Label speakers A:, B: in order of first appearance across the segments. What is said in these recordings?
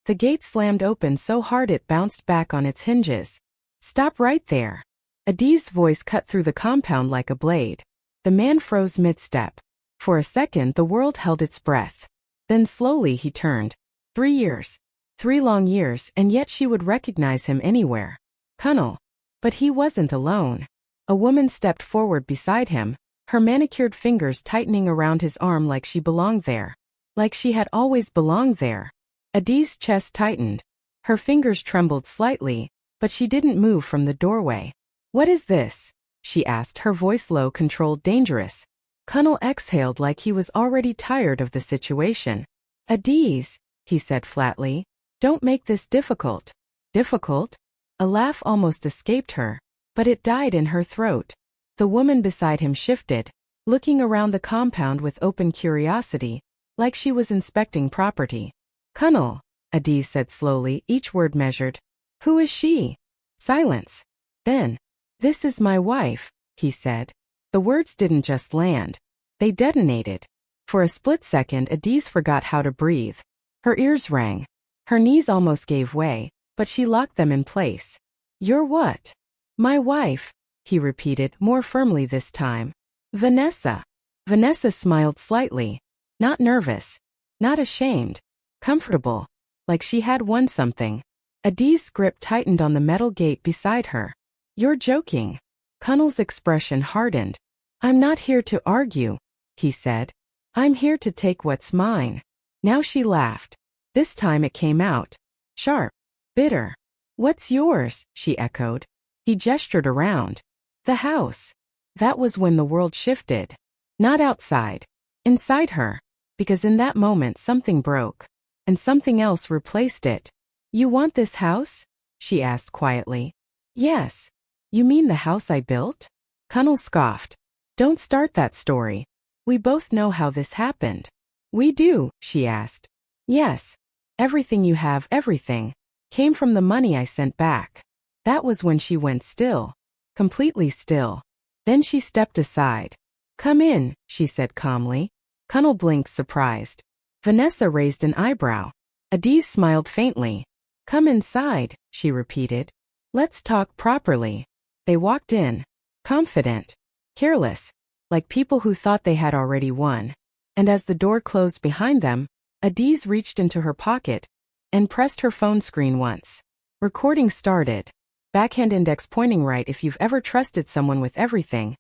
A: The gate slammed open so hard it bounced back on its hinges. "Stop right there." Adeeze's voice cut through the compound like a blade. The man froze mid-step. For a second the world held its breath. Then slowly he turned. 3 years. 3 long years, and yet she would recognize him anywhere. Kunle. But he wasn't alone. A woman stepped forward beside him, her manicured fingers tightening around his arm like she belonged there. Like she had always belonged there. Adeeze's chest tightened. Her fingers trembled slightly, but she didn't move from the doorway. "What is this?" she asked, her voice low, controlled, dangerous. Kunle exhaled like he was already tired of the situation. "Adaeze," he said flatly, "don't make this difficult." "Difficult?" A laugh almost escaped her, but it died in her throat. The woman beside him shifted, looking around the compound with open curiosity, like she was inspecting property. "Kunle," Adaeze said slowly, each word measured. "Who is she?" Silence. Then, "This is my wife," he said. The words didn't just land. They detonated. For a split second Adaeze forgot how to breathe. Her ears rang. Her knees almost gave way, but she locked them in place. "You're what?" "My wife," he repeated, more firmly this time. "Vanessa." Vanessa smiled slightly. Not nervous. Not ashamed. Comfortable. Like she had won something. Adeeze's grip tightened on the metal gate beside her. "You're joking." Kunle's expression hardened. "I'm not here to argue," he said. "I'm here to take what's mine." Now she laughed. This time it came out. Sharp. Bitter. "What's yours?" she echoed. He gestured around. "The house." That was when the world shifted. Not outside. Inside her. Because in that moment something broke. And something else replaced it. "You want this house?" she asked quietly. "Yes." "You mean the house I built?" Kunle scoffed. "Don't start that story. We both know how this happened." "We do?" she asked. "Yes. Everything you have, everything, came from the money I sent back." That was when she went still. Completely still. Then she stepped aside. "Come in," she said calmly. Kunle blinked, surprised. Vanessa raised an eyebrow. Adaeze smiled faintly. "Come inside," she repeated. "Let's talk properly." They walked in. Confident. Careless. Like people who thought they had already won. And as the door closed behind them, Adaeze reached into her pocket and pressed her phone screen once. Recording started. Backhand index pointing right. "If you've ever trusted someone with everything,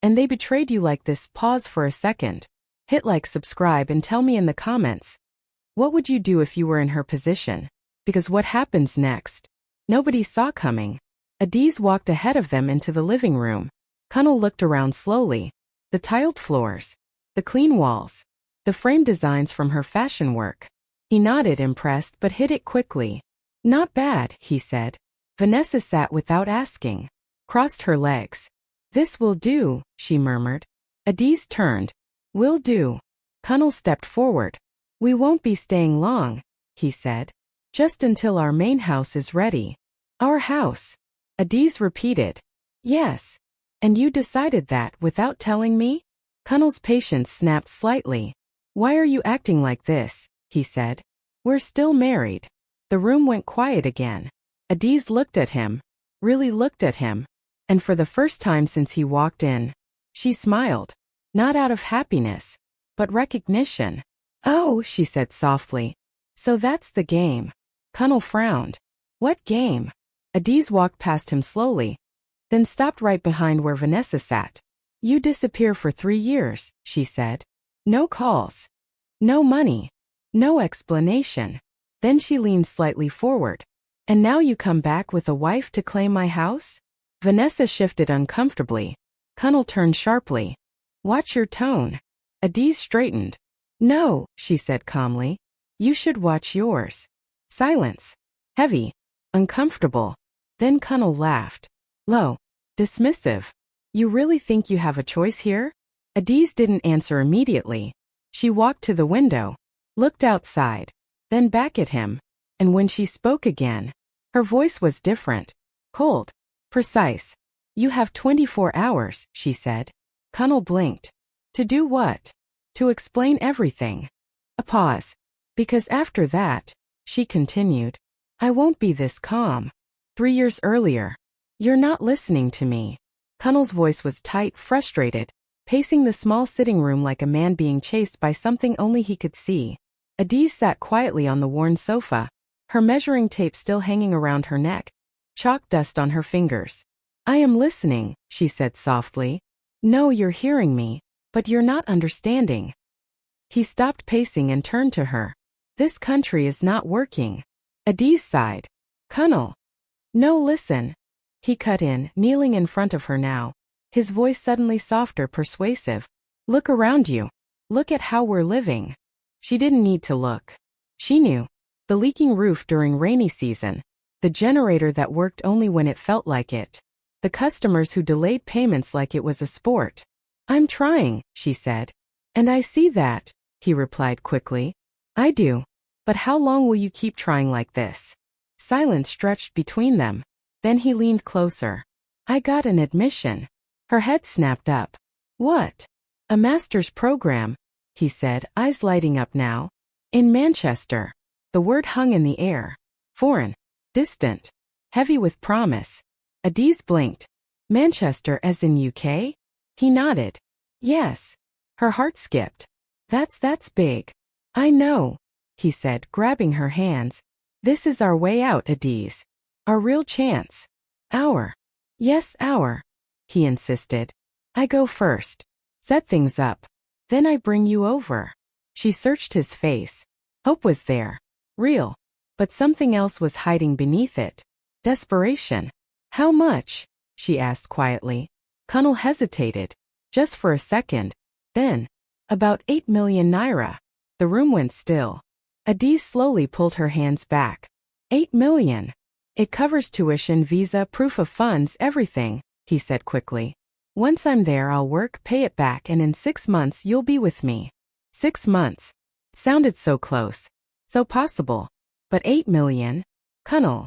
A: and they betrayed you like this, pause for a second. Hit like, subscribe, and tell me in the comments, what would you do if you were in her position? Because what happens next, nobody saw coming." Adaeze walked ahead of them into the living room. Kunle looked around slowly. The tiled floors. The clean walls. The frame designs from her fashion work. He nodded, impressed, but hid it quickly. "Not bad," he said. Vanessa sat without asking. Crossed her legs. "This will do," she murmured. Adaeze turned. "Will do." Kunle stepped forward. "We won't be staying long," he said. "Just until our main house is ready." "Our house?" Adaeze repeated. "Yes. And you decided that without telling me?" Kunle's patience snapped slightly. "Why are you acting like this?" he said. "We're still married." The room went quiet again. Adaeze looked at him. Really looked at him. And for the first time since he walked in, she smiled. Not out of happiness, but recognition. "Oh," she said softly. "So that's the game." Kunle frowned. "What game?" Adaeze walked past him slowly, then stopped right behind where Vanessa sat. "You disappear for 3 years," she said. "No calls. No money. No explanation." Then she leaned slightly forward. "And now you come back with a wife to claim my house?" Vanessa shifted uncomfortably. Kunle turned sharply. "Watch your tone." Adaeze straightened. "No," she said calmly. "You should watch yours." Silence. Heavy. Uncomfortable. Then Kunle laughed. Low. Dismissive. "You really think you have a choice here?" Adaeze didn't answer immediately. She walked to the window, looked outside, then back at him. And when she spoke again, her voice was different. Cold. Precise. "You have 24 hours, she said. Kunle blinked. "To do what?" "To explain everything." A pause. "Because after that," She continued. I won't be this calm. 3 years earlier. You're not listening to me. Kunle's voice was tight, frustrated, pacing the small sitting room like a man being chased by something only he could see. Adaeze sat quietly on the worn sofa, her measuring tape still hanging around her neck, chalk dust on her fingers. I am listening, she said softly. No, you're hearing me, but you're not understanding. He stopped pacing and turned to her. This country is not working. Adaeze sighed. Kunle. No, listen. He cut in, kneeling in front of her now, his voice suddenly softer, persuasive. Look around you. Look at how we're living. She didn't need to look. She knew. The leaking roof during rainy season, the generator that worked only when it felt like it, the customers who delayed payments like it was a sport. I'm trying, she said. And I see that, he replied quickly. I do. But how long will you keep trying like this? Silence stretched between them. Then he leaned closer. I got an admission. Her head snapped up. What? A master's program, he said, eyes lighting up now. In Manchester. The word hung in the air. Foreign. Distant. Heavy with promise. Adaeze blinked. Manchester as in UK? He nodded. Yes. Her heart skipped. That's big. I know, he said, grabbing her hands. This is our way out, Adaeze. Our real chance. Our. Yes, our. He insisted. I go first. Set things up. Then I bring you over. She searched his face. Hope was there. Real. But something else was hiding beneath it. Desperation. How much? She asked quietly. Kunle hesitated. Just for a second. Then. About 8 million naira. The room went still. Adaeze slowly pulled her hands back. 8 million. It covers tuition, visa, proof of funds, everything, he said quickly. Once I'm there, I'll work, pay it back, and in 6 months you'll be with me. 6 months. Sounded so close. So possible. But 8 million? Kunle.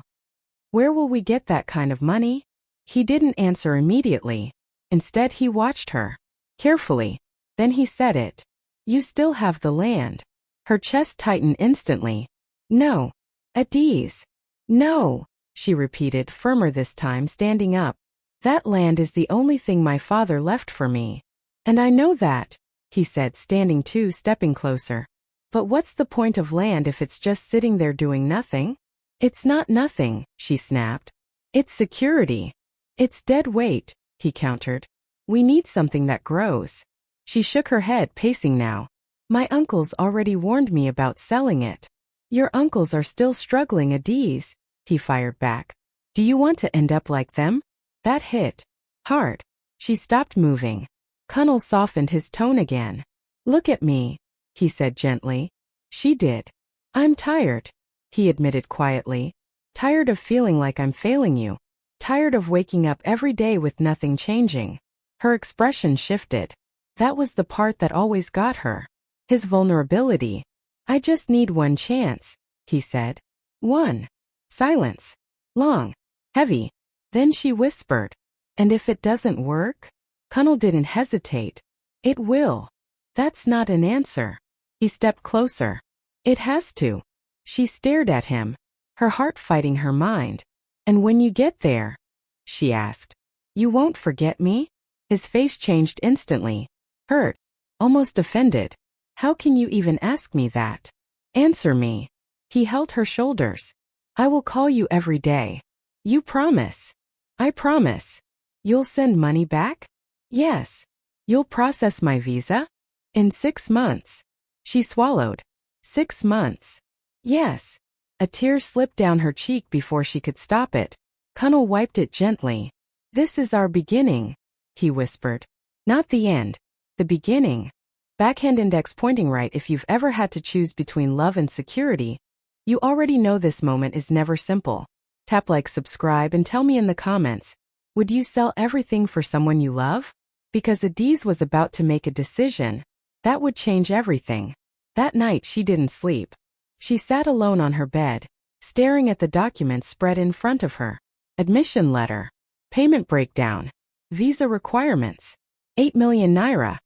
A: Where will we get that kind of money? He didn't answer immediately. Instead, he watched her. Carefully. Then he said it. You still have the land. Her chest tightened instantly. No. Adaeze. No. She repeated, firmer this time, standing up. That land is the only thing my father left for me. And I know that, he said, standing too, stepping closer. But what's the point of land if it's just sitting there doing nothing? It's not nothing, she snapped. It's security. It's dead weight, he countered. We need something that grows. She shook her head, pacing now. My uncles already warned me about selling it. Your uncles are still struggling, Adaeze, he fired back. Do you want to end up like them? That hit hard. She stopped moving. Kunle softened his tone again. Look at me, he said gently. She did. I'm tired, he admitted quietly. Tired of feeling like I'm failing you. Tired of waking up every day with nothing changing. Her expression shifted. That was the part that always got her. His vulnerability. I just need one chance, he said. One. Silence. Long. Heavy. Then she whispered. And if it doesn't work? Kunle didn't hesitate. It will. That's not an answer. He stepped closer. It has to. She stared at him, her heart fighting her mind. And when you get there? She asked. You won't forget me? His face changed instantly. Hurt. Almost offended. How can you even ask me that? Answer me. He held her shoulders. I will call you every day. You promise? I promise. You'll send money back? Yes. You'll process my visa? In 6 months. She swallowed. 6 months. Yes. A tear slipped down her cheek before she could stop it. Kunle wiped it gently. This is our beginning, he whispered. Not the end. The beginning. Backhand index pointing right. If you've ever had to choose between love and security, you already know this moment is never simple. Tap like, subscribe, and tell me in the comments, would you sell everything for someone you love? Because Adaeze was about to make a decision that would change everything. That night she didn't sleep. She sat alone on her bed, staring at the documents spread in front of her. Admission letter. Payment breakdown. Visa requirements. 8 million naira.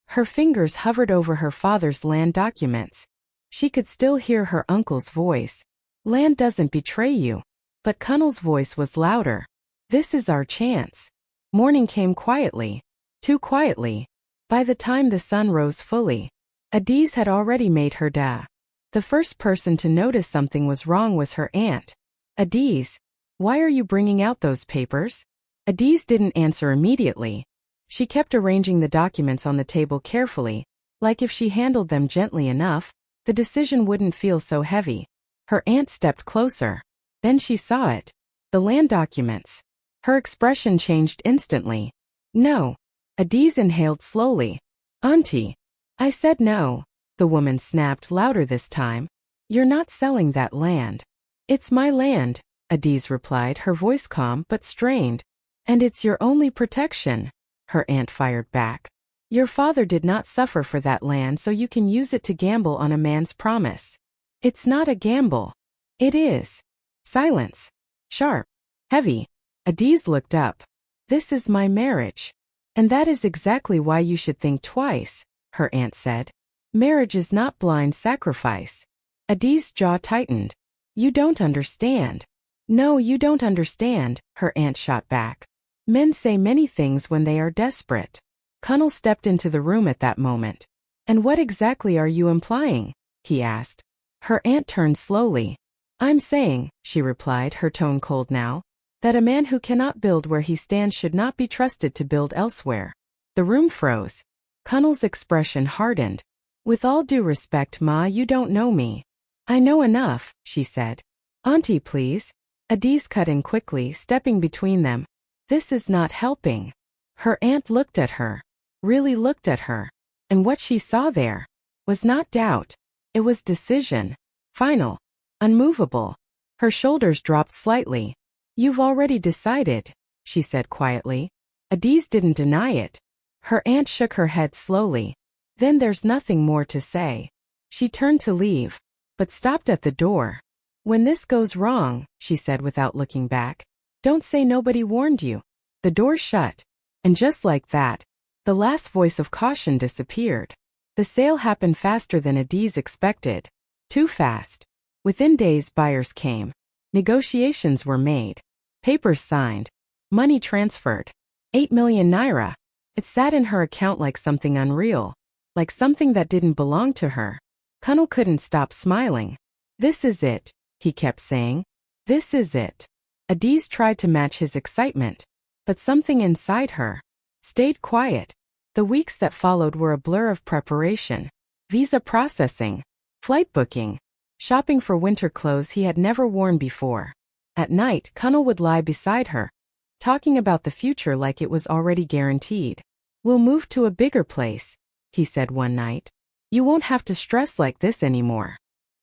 A: Her fingers hovered over her father's land documents. She could still hear her uncle's voice. Land doesn't betray you. But Kunle's voice was louder. This is our chance. Morning came quietly. Too quietly. By the time the sun rose fully, Adaeze had already made her da. The first person to notice something was wrong was her aunt. Adaeze, why are you bringing out those papers? Adaeze didn't answer immediately. She kept arranging the documents on the table carefully, like if she handled them gently enough, the decision wouldn't feel so heavy. Her aunt stepped closer. Then she saw it. The land documents. Her expression changed instantly. No. Adaeze inhaled slowly. Auntie. I said no. The woman snapped louder this time. You're not selling that land. It's my land, Adaeze replied, her voice calm but strained. And it's your only protection, her aunt fired back. Your father did not suffer for that land, so you can use it to gamble on a man's promise. It's not a gamble. It is. Silence. Sharp. Heavy. Adaeze looked up. This is my marriage. And that is exactly why you should think twice, her aunt said. Marriage is not blind sacrifice. Adaeze's jaw tightened. You don't understand. No, you don't understand, her aunt shot back. Men say many things when they are desperate. Kunle stepped into the room at that moment. And what exactly are you implying? He asked. Her aunt turned slowly. I'm saying, she replied, her tone cold now, that a man who cannot build where he stands should not be trusted to build elsewhere. The room froze. Kunle's expression hardened. With all due respect, Ma, you don't know me. I know enough, she said. Auntie, please. Adaeze cut in quickly, stepping between them. This is not helping. Her aunt looked at her. Really looked at her. And what she saw there was not doubt. It was decision. Final. Unmovable. Her shoulders dropped slightly. You've already decided, she said quietly. Adaeze didn't deny it. Her aunt shook her head slowly. Then there's nothing more to say. She turned to leave, but stopped at the door. When this goes wrong, she said without looking back, don't say nobody warned you. The door shut. And just like that, the last voice of caution disappeared. The sale happened faster than Adaeze expected. Too fast. Within days, buyers came. Negotiations were made. Papers signed. Money transferred. 8 million naira. It sat in her account like something unreal. Like something that didn't belong to her. Kunle couldn't stop smiling. This is it, he kept saying. This is it. Adaeze tried to match his excitement. But something inside her stayed quiet. The weeks that followed were a blur of preparation. Visa processing. Flight booking. Shopping for winter clothes he had never worn before. At night, Kunle would lie beside her, talking about the future like it was already guaranteed. We'll move to a bigger place, he said one night. You won't have to stress like this anymore.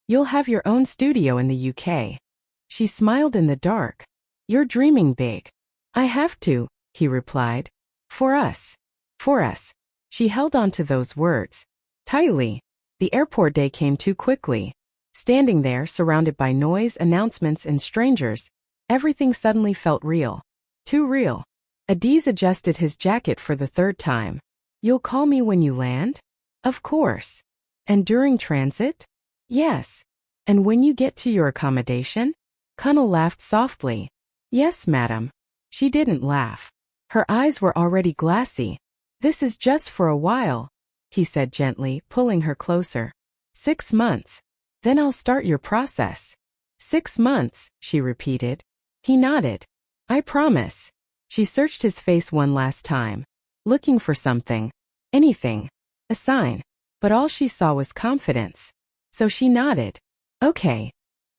A: You'll have your own studio in the UK. She smiled in the dark. You're dreaming big. I have to, he replied. For us. For us. She held on to those words tightly. The airport day came too quickly. Standing there, surrounded by noise, announcements, and strangers, everything suddenly felt real. Too real. Adaeze adjusted his jacket for the third time. You'll call me when you land? Of course. And during transit? Yes. And when you get to your accommodation? Kunle laughed softly. Yes, madam. She didn't laugh. Her eyes were already glassy. This is just for a while, he said gently, pulling her closer. 6 months. Then I'll start your process. 6 months, she repeated. He nodded. I promise. She searched his face one last time, looking for something. Anything. A sign. But all she saw was confidence. So she nodded. Okay.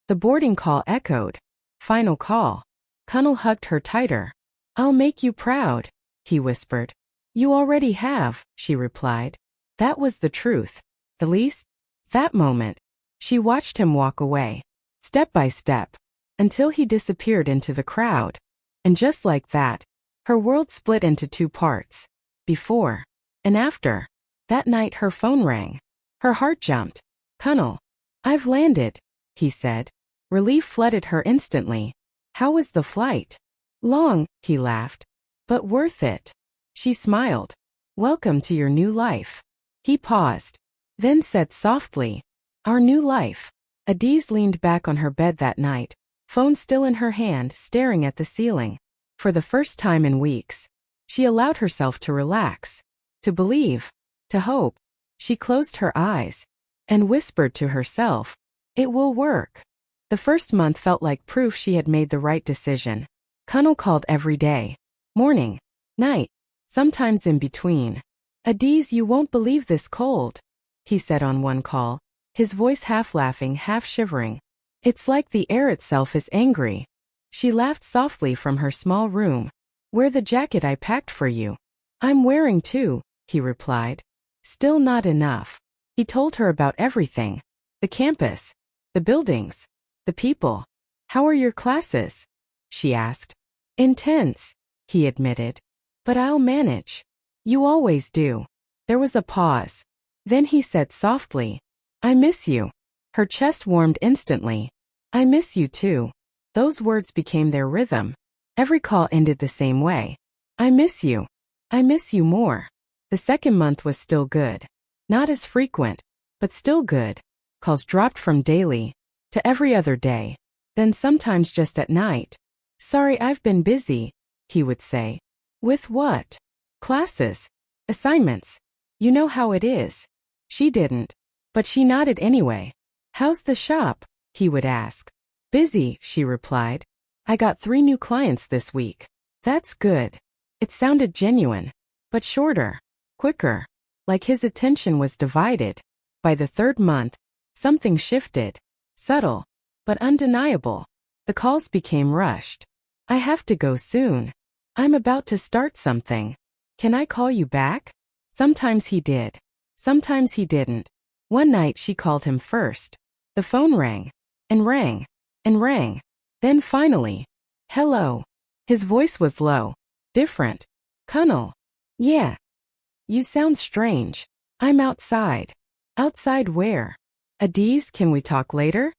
A: The boarding call echoed. Final call. Kunle hugged her tighter. I'll make you proud, he whispered. You already have, she replied. That was the truth. At least, that moment. She watched him walk away, step by step, until he disappeared into the crowd. And just like that, her world split into 2 parts. Before and after. That night her phone rang. Her heart jumped. Kunle. I've landed, he said. Relief flooded her instantly. How was the flight? Long, he laughed. But worth it. She smiled. Welcome to your new life. He paused, then said softly, Our new life. Adaeze leaned back on her bed that night, phone still in her hand, staring at the ceiling. For the first time in weeks, she allowed herself to relax, to believe, to hope. She closed her eyes and whispered to herself, "It will work." The first month felt like proof she had made the right decision. Kunle called every day, morning, night, sometimes in between. "Adaeze, you won't believe this cold," he said on one call, his voice half laughing, half shivering. "It's like the air itself is angry." She laughed softly from her small room. "Wear the jacket I packed for you." "I'm wearing too," he replied. Still not enough. He told her about everything. The campus, the buildings, the people. "How are your classes?" she asked. "Intense," he admitted. "But I'll manage." "You always do." There was a pause. Then he said softly, "I miss you." Her chest warmed instantly. "I miss you too." Those words became their rhythm. Every call ended the same way. "I miss you. I miss you more." The second month was still good. Not as frequent, but still good. Calls dropped from daily to every other day, then sometimes just at night. "Sorry, I've been busy," he would say. "With what?" "Classes. Assignments. You know how it is." She didn't, but she nodded anyway. "How's the shop?" he would ask. "Busy," she replied. "I got 3 new clients this week." "That's good." It sounded genuine, but shorter, quicker, like his attention was divided. By the third month, something shifted, subtle, but undeniable. The calls became rushed. "I have to go soon. I'm about to start something. Can I call you back?" Sometimes he did. Sometimes he didn't. One night she called him first. The phone rang, and rang, and rang. Then finally, "Hello." His voice was low, different. "Kunle." "Yeah." "You sound strange." "I'm outside." "Outside where?" "Adaeze, can we talk later?"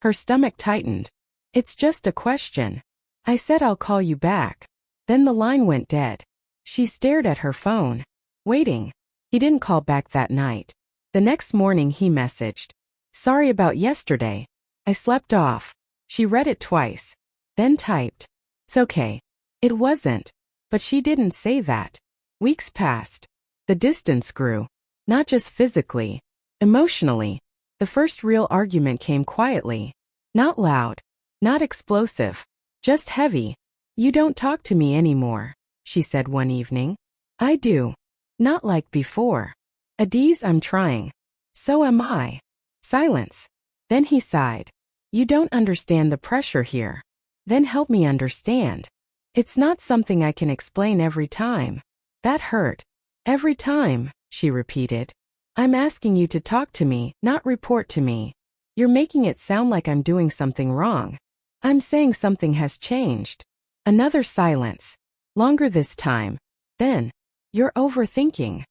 A: Her stomach tightened. "It's just a question." "I said I'll call you back." Then the line went dead. She stared at her phone, waiting. He didn't call back that night. The next morning he messaged, "Sorry about yesterday. I slept off." She read it twice, then typed, "It's okay." It wasn't. But she didn't say that. Weeks passed. The distance grew. Not just physically, emotionally. The first real argument came quietly. Not loud, not explosive, just heavy. "You don't talk to me anymore," she said one evening. "I do. Not like before." "Adaeze, I'm trying." "So am I." Silence. Then he sighed. "You don't understand the pressure here." "Then help me understand." "It's not something I can explain every time." That hurt. "Every time," she repeated. "I'm asking you to talk to me, not report to me. You're making it sound like I'm doing something wrong." "I'm saying something has changed." Another silence. Longer this time. Then, "You're overthinking."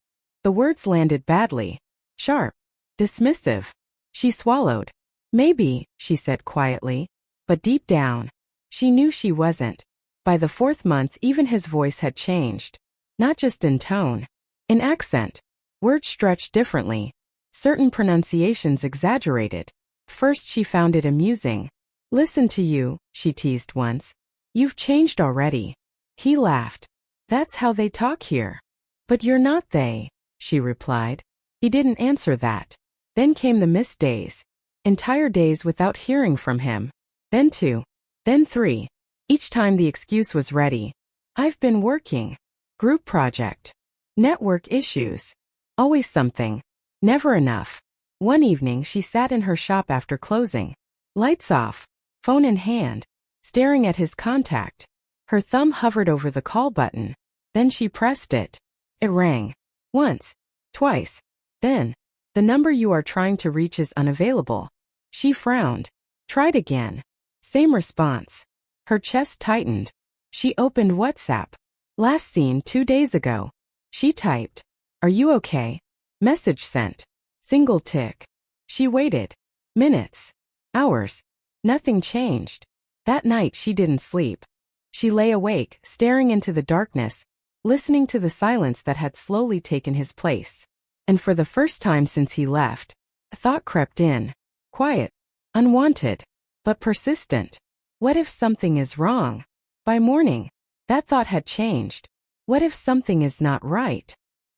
A: The words landed badly. Sharp. Dismissive. She swallowed. "Maybe," she said quietly. But deep down, she knew she wasn't. By the 4th month, even his voice had changed. Not just in tone. In accent. Words stretched differently. Certain pronunciations exaggerated. First she found it amusing. "Listen to you," she teased once. "You've changed already." He laughed. "That's how they talk here." "But you're not they," she replied. He didn't answer that. Then came the missed days. Entire days without hearing from him. Then 2. Then 3. Each time the excuse was ready. "I've been working." Group project. Network issues. Always something. Never enough. One evening she sat in her shop after closing. Lights off. Phone in hand. Staring at his contact. Her thumb hovered over the call button. Then she pressed it. It rang. Once. Twice. Then, "The number you are trying to reach is unavailable." She frowned. Tried again. Same response. Her chest tightened. She opened WhatsApp. Last seen 2 days ago. She typed, "Are you okay?" Message sent. Single tick. She waited. Minutes. Hours. Nothing changed. That night she didn't sleep. She lay awake, staring into the darkness, listening to the silence that had slowly taken his place. And for the first time since he left, a thought crept in. Quiet. Unwanted, but persistent. What if something is wrong? By morning, that thought had changed. What if something is not right?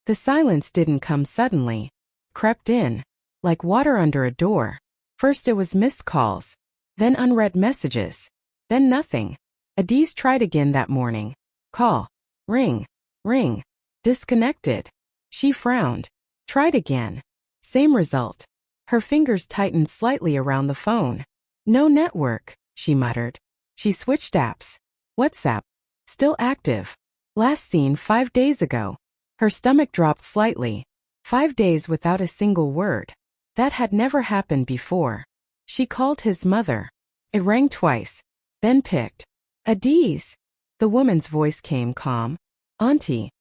A: The silence didn't come suddenly. Crept in, like water under a door. First it was missed calls, then unread messages, then nothing. Adaeze tried again that morning. Call. Ring. Ring. Disconnected. She frowned. Tried again. Same result. Her fingers tightened slightly around the phone. No network, she muttered. She switched apps. WhatsApp. Still active. Last seen 5 days ago. Her stomach dropped slightly. 5 days without a single word. That had never happened before. She called his mother. It rang twice. Then picked. Adaeze. The woman's voice came calm. Auntie.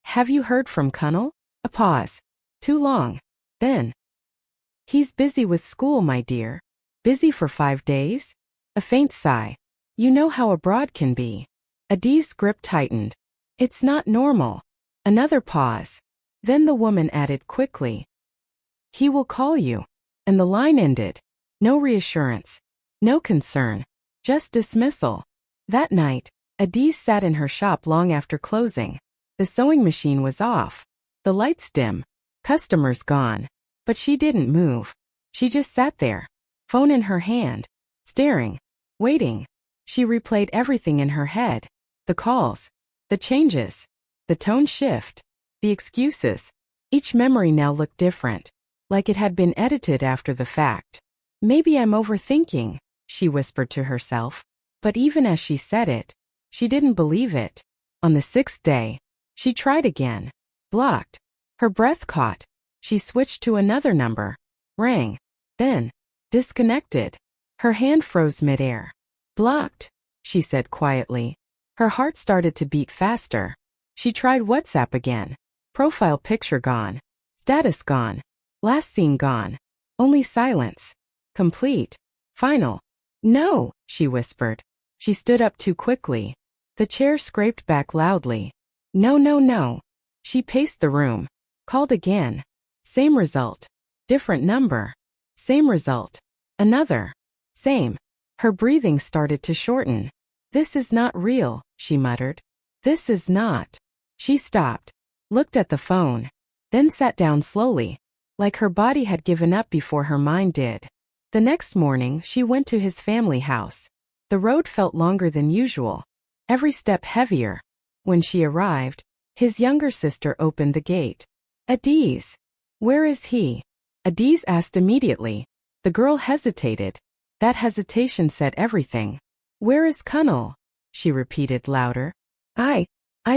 A: Have you heard from Kunle? A pause. Too long. Then. He's busy with school, my dear. Busy for 5 days? A faint sigh. You know how abroad can be. Adaeze's grip tightened. It's not normal. Another pause. Then the woman added quickly. He will call you. And the line ended. No reassurance. No concern. Just dismissal. That night, Adaeze sat in her shop long after closing. The sewing machine was off. The lights dim. Customers gone. But she didn't move. She just sat there. Phone in her hand. Staring. Waiting. She replayed everything in her head. The calls. The changes. The tone shift. The excuses. Each memory now looked different. Like it had been edited after the fact. Maybe I'm overthinking, she whispered to herself. But even as she said it, she didn't believe it. On the 6th day, she tried again. Blocked. Her breath caught. She switched to another number. Rang. Then. Disconnected. Her hand froze midair. Blocked, she said quietly. Her heart started to beat faster. She tried WhatsApp again. Profile picture gone. Status gone. Last seen gone. Only silence. Complete. Final. No, she whispered. She stood up too quickly. The chair scraped back loudly. No, no, no. She paced the room. Called again. Same result. Different number. Same result. Another. Same. Her breathing started to shorten. This is not real, she muttered. This is not. She stopped. Looked at the phone. Then sat down slowly. Like her body had given up before her mind did. The next morning, she went to his family house. The road felt longer than usual. Every step heavier. When she arrived, his younger sister opened the gate. Adaeze. Where is he? Adaeze asked immediately. The girl hesitated. That hesitation said everything. Where is Kunle? She repeated louder. I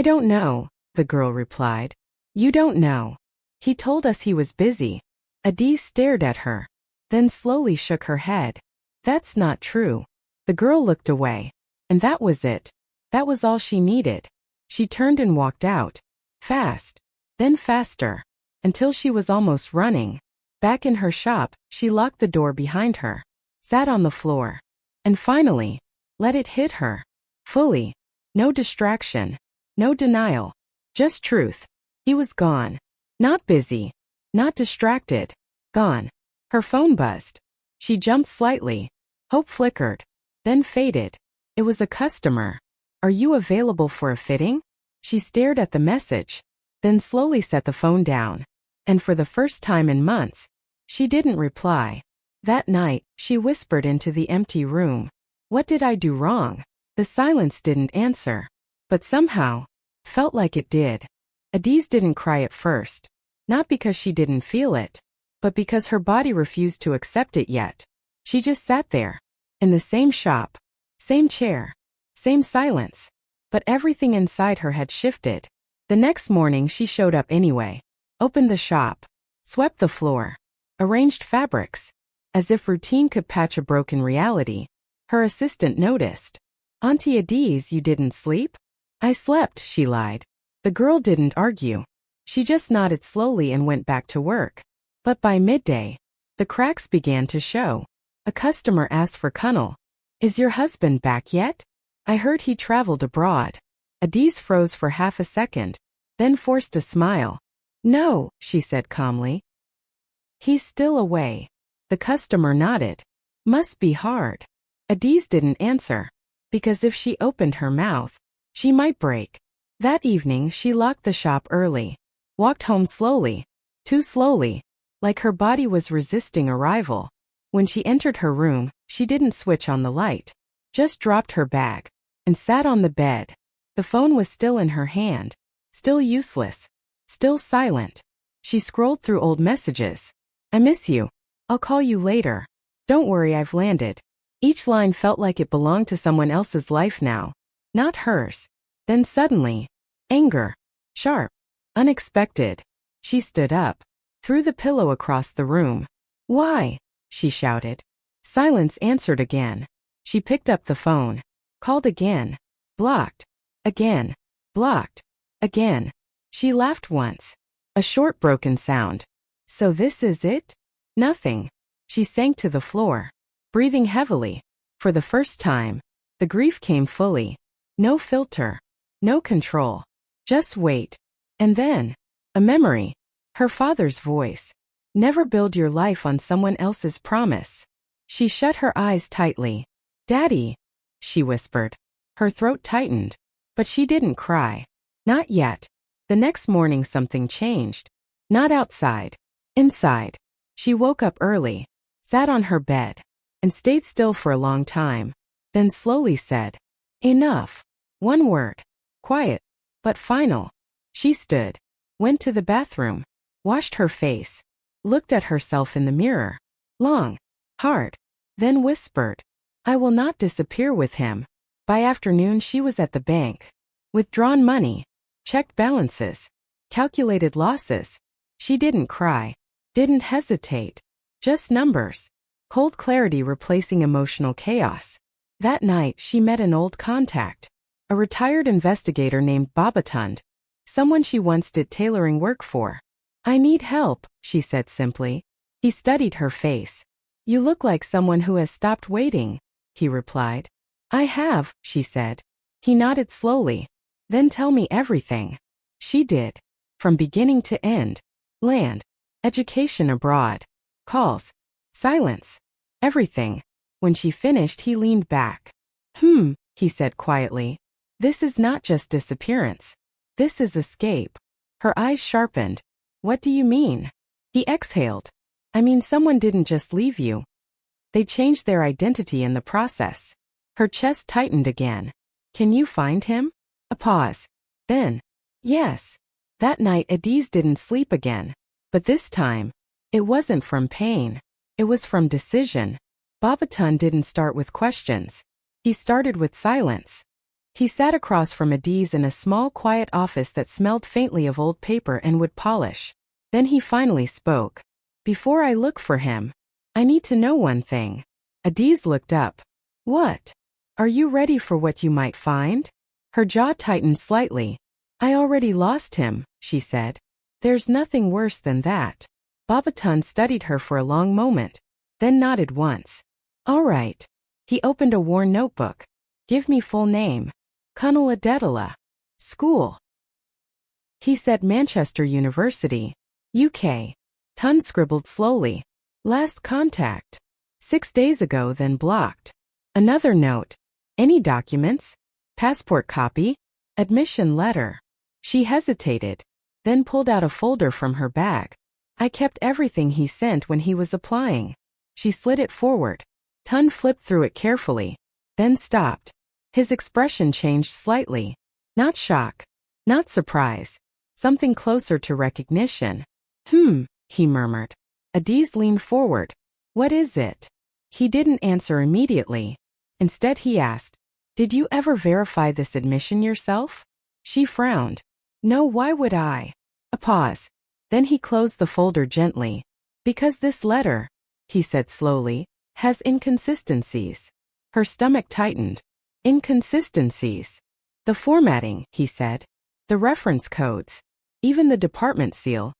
A: don't know, the girl replied. You don't know. He told us he was busy. Adaeze stared at her. Then slowly shook her head. That's not true. The girl looked away. And that was it. That was all she needed. She turned and walked out. Fast. Then faster. Until she was almost running. Back in her shop, she locked the door behind her. Sat on the floor. And finally, let it hit her. Fully. No distraction. No denial. Just truth. He was gone. Not busy. Not distracted. Gone. Her phone buzzed. She jumped slightly. Hope flickered. Then faded. It was a customer. Are you available for a fitting? She stared at the message. Then slowly set the phone down. And for the first time in months, she didn't reply. That night, she whispered into the empty room. What did I do wrong? The silence didn't answer. But somehow, felt like it did. Adaeze didn't cry at first. Not because she didn't feel it, but because her body refused to accept it yet. She just sat there. In the same shop. Same chair. Same silence. But everything inside her had shifted. The next morning she showed up anyway. Opened the shop. Swept the floor. Arranged fabrics. As if routine could patch a broken reality. Her assistant noticed. Auntie Adaeze, you didn't sleep? I slept, she lied. The girl didn't argue. She just nodded slowly and went back to work. But by midday, the cracks began to show. A customer asked for Kunle. Is your husband back yet? I heard he traveled abroad. Adaeze froze for half a second, then forced a smile. No, she said calmly. He's still away. The customer nodded. Must be hard. Adaeze didn't answer. Because if she opened her mouth, she might break. That evening she locked the shop early. Walked home slowly. Too slowly. Like her body was resisting arrival. When she entered her room, she didn't switch on the light. Just dropped her bag. And sat on the bed. The phone was still in her hand. Still useless. Still silent. She scrolled through old messages. I miss you. I'll call you later. Don't worry, I've landed. Each line felt like it belonged to someone else's life now. Not hers. Then suddenly, anger. Sharp. Unexpected. She stood up. Threw the pillow across the room. Why? She shouted. Silence answered again. She picked up the phone. Called again. Blocked. Again. Blocked. Again. She laughed once. A short broken sound. So this is it? Nothing. She sank to the floor. Breathing heavily. For the first time, the grief came fully. No filter. No control. Just wait. And then, a memory. Her father's voice. Never build your life on someone else's promise. She shut her eyes tightly. Daddy, she whispered. Her throat tightened. But she didn't cry. Not yet. The next morning something changed. Not outside. Inside. She woke up early. Sat on her bed. And stayed still for a long time. Then slowly said, enough. One word. Quiet. But final. She stood. Went to the bathroom. Washed her face. Looked at herself in the mirror. Long. Hard. Then whispered, I will not disappear with him. By afternoon she was at the bank. Withdrawn money. Checked balances. Calculated losses. She didn't cry. Didn't hesitate. Just numbers. Cold clarity replacing emotional chaos. That night she met an old contact. A retired investigator named Babatund. Someone she once did tailoring work for. I need help, she said simply. He studied her face. You look like someone who has stopped waiting, he replied. I have, she said. He nodded slowly. Then tell me everything. She did. From beginning to end. Land. Education abroad. Calls. Silence. Everything. When she finished he leaned back. He said quietly. This is not just disappearance. This is escape. Her eyes sharpened. What do you mean? He exhaled. I mean someone didn't just leave you. They changed their identity in the process. Her chest tightened again. Can you find him? A pause. Then, yes. That night Adaeze didn't sleep again. But this time, it wasn't from pain. It was from decision. Babatun didn't start with questions. He started with silence. He sat across from Adaeze in a small quiet office that smelled faintly of old paper and wood polish. Then he finally spoke. Before I look for him, I need to know one thing. Adaeze looked up. What? Are you ready for what you might find? Her jaw tightened slightly. I already lost him, she said. There's nothing worse than that. Babatun studied her for a long moment, then nodded once. All right. He opened a worn notebook. Give me full name. Kunle. School. He said Manchester University, UK. Tun scribbled slowly. Last contact. 6 days ago, then blocked. Another note. Any documents? Passport copy? Admission letter. She hesitated, then pulled out a folder from her bag. I kept everything he sent when he was applying. She slid it forward. Tun flipped through it carefully, then stopped. His expression changed slightly. Not shock. Not surprise. Something closer to recognition. He murmured. Adaeze leaned forward. What is it? He didn't answer immediately. Instead he asked, did you ever verify this admission yourself? She frowned. No, why would I? A pause. Then he closed the folder gently. Because this letter, he said slowly, has inconsistencies. Her stomach tightened. Inconsistencies. The formatting, he said. The reference codes. Even the department seal.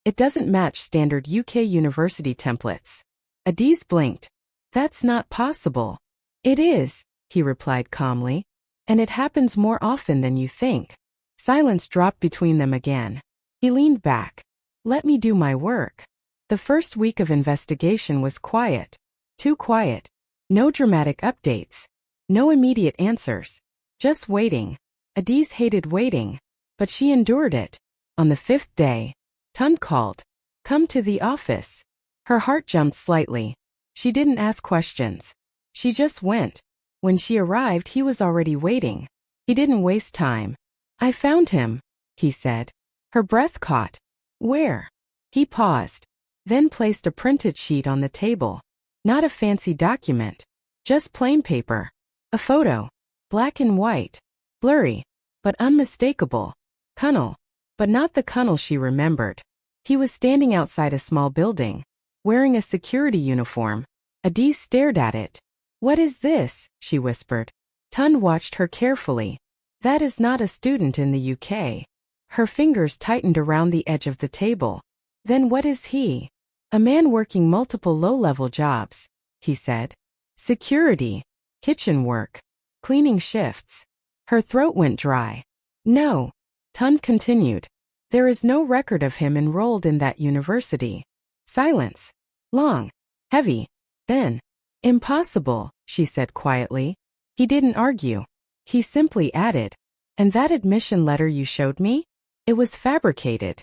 A: It doesn't match standard UK university templates. Adaeze blinked. That's not possible. It is, he replied calmly. And it happens more often than you think. Silence dropped between them again. He leaned back. Let me do my work. The first week of investigation was quiet. Too quiet. No dramatic updates. No immediate answers. Just waiting. Adaeze hated waiting, but she endured it. On the 5th day, Tund called. Come to the office. Her heart jumped slightly. She didn't ask questions. She just went. When she arrived, he was already waiting. He didn't waste time. I found him, he said. Her breath caught. Where? He paused, then placed a printed sheet on the table. Not a fancy document. Just plain paper. A photo. Black and white. Blurry, but unmistakable. Kunle. But not the Kunle she remembered. He was standing outside a small building, wearing a security uniform. Adaeze stared at it. What is this? She whispered. Tund watched her carefully. That is not a student in the UK. Her fingers tightened around the edge of the table. Then what is he? A man working multiple low-level jobs, he said. Security. Kitchen work. Cleaning shifts. Her throat went dry. No. Tund continued. There is no record of him enrolled in that university. Silence. Long. Heavy. Then. Impossible, she said quietly. He didn't argue. He simply added. And that admission letter you showed me? It was fabricated.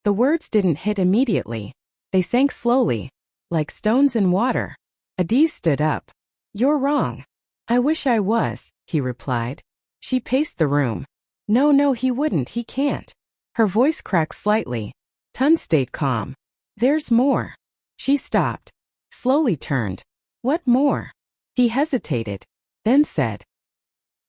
A: The words didn't hit immediately. They sank slowly, like stones in water. Adaeze stood up. You're wrong. I wish I was, he replied. She paced the room. No, he wouldn't, he can't. Her voice cracked slightly. Tund stayed calm. There's more. She stopped, slowly turned. What more? He hesitated, then said.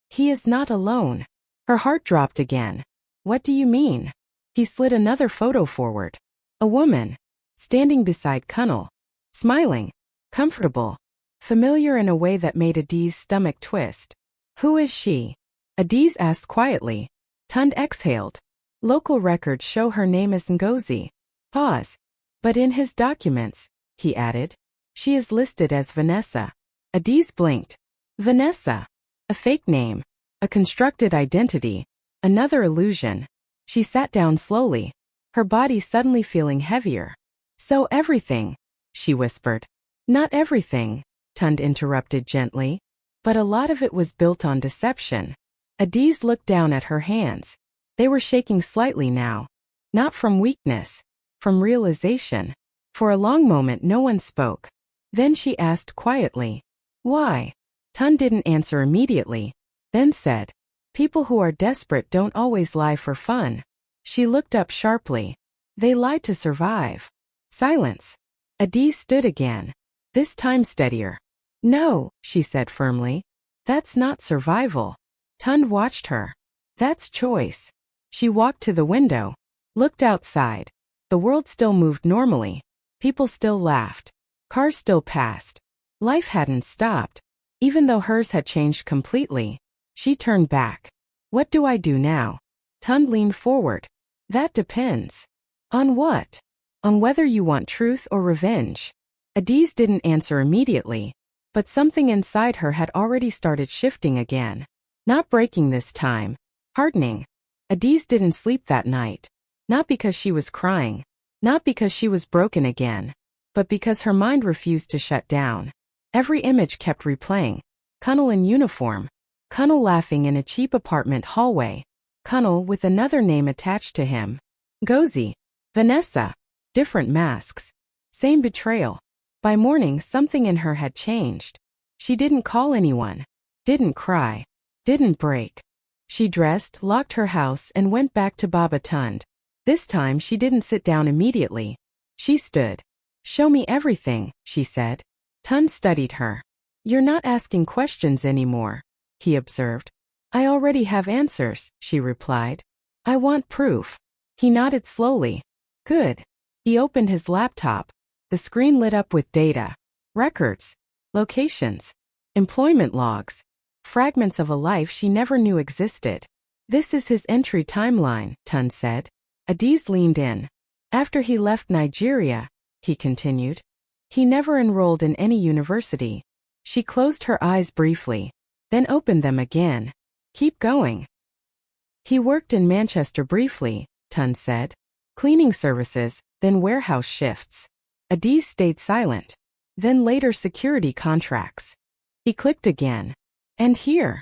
A: He is not alone. Her heart dropped again. What do you mean? He slid another photo forward. A woman, standing beside Kunle, smiling, comfortable, familiar in a way that made Adaeze's stomach twist. Who is she? Adaeze asked quietly. Tund exhaled. Local records show her name as Ngozi. Pause. But in his documents, he added, she is listed as Vanessa. Adaeze blinked. Vanessa. A fake name. A constructed identity. Another illusion. She sat down slowly, her body suddenly feeling heavier. So everything, she whispered. Not everything, Tund interrupted gently. But a lot of it was built on deception. Adaeze looked down at her hands. They were shaking slightly now. Not from weakness, from realization. For a long moment no one spoke. Then she asked quietly, why? Tund didn't answer immediately, then said, people who are desperate don't always lie for fun. She looked up sharply. They lie to survive. Silence. Adaeze stood again, this time steadier. No, she said firmly. That's not survival. Tund watched her. That's choice. She walked to the window, looked outside. The world still moved normally. People still laughed. Cars still passed. Life hadn't stopped. Even though hers had changed completely. She turned back. What do I do now? Tund leaned forward. That depends. On what? On whether you want truth or revenge. Adaeze didn't answer immediately, but something inside her had already started shifting again. Not breaking this time. Hardening. Adaeze didn't sleep that night. Not because she was crying. Not because she was broken again. But because her mind refused to shut down. Every image kept replaying. Kunle in uniform. Kunle laughing in a cheap apartment hallway. Kunle with another name attached to him. Ngozi. Vanessa. Different masks. Same betrayal. By morning something in her had changed. She didn't call anyone. Didn't cry. Didn't break. She dressed, locked her house and went back to Baba Tund. This time she didn't sit down immediately. She stood. Show me everything, she said. Tund studied her. You're not asking questions anymore, he observed. I already have answers, she replied. I want proof. He nodded slowly. Good. He opened his laptop. The screen lit up with data. Records. Locations. Employment logs. Fragments of a life she never knew existed. This is his entry timeline, Tund said. Adaeze leaned in. After he left Nigeria, he continued, he never enrolled in any university. She closed her eyes briefly, then opened them again. Keep going. He worked in Manchester briefly, Tund said. Cleaning services, then warehouse shifts. Adaeze stayed silent. Then later security contracts. He clicked again. And here.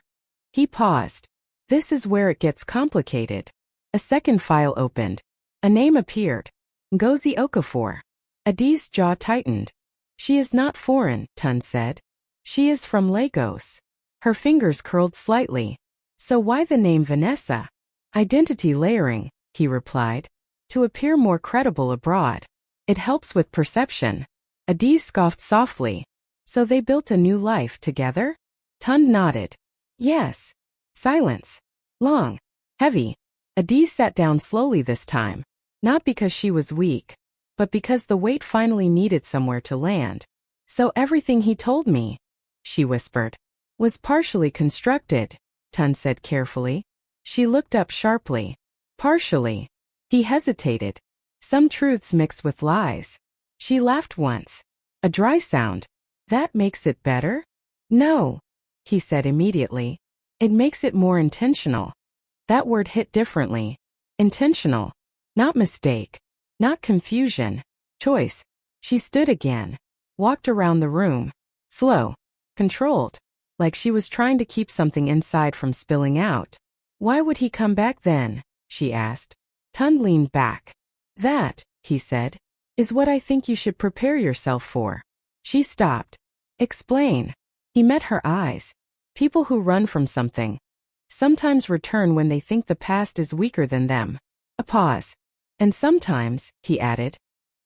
A: He paused. This is where it gets complicated. A second file opened. A name appeared. Ngozi Okafor. Adeeze's jaw tightened. She is not foreign, Tun said. She is from Lagos. Her fingers curled slightly. So why the name Vanessa? Identity layering, he replied. To appear more credible abroad. It helps with perception. Adeeze scoffed softly. So they built a new life together? Tun nodded. Yes. Silence. Long. Heavy. Adeeze sat down slowly this time. Not because she was weak, but because the weight finally needed somewhere to land. So everything he told me, she whispered, was partially constructed, Tun said carefully. She looked up sharply. Partially. He hesitated. Some truths mixed with lies. She laughed once. A dry sound. That makes it better? No, he said immediately. It makes it more intentional. That word hit differently. Intentional. Not mistake. Not confusion. Choice. She stood again. Walked around the room. Slow. Controlled. Like she was trying to keep something inside from spilling out. Why would he come back then? She asked. Tun leaned back. That, he said, is what I think you should prepare yourself for. She stopped. Explain. He met her eyes. People who run from something sometimes return when they think the past is weaker than them. A pause. And sometimes, he added,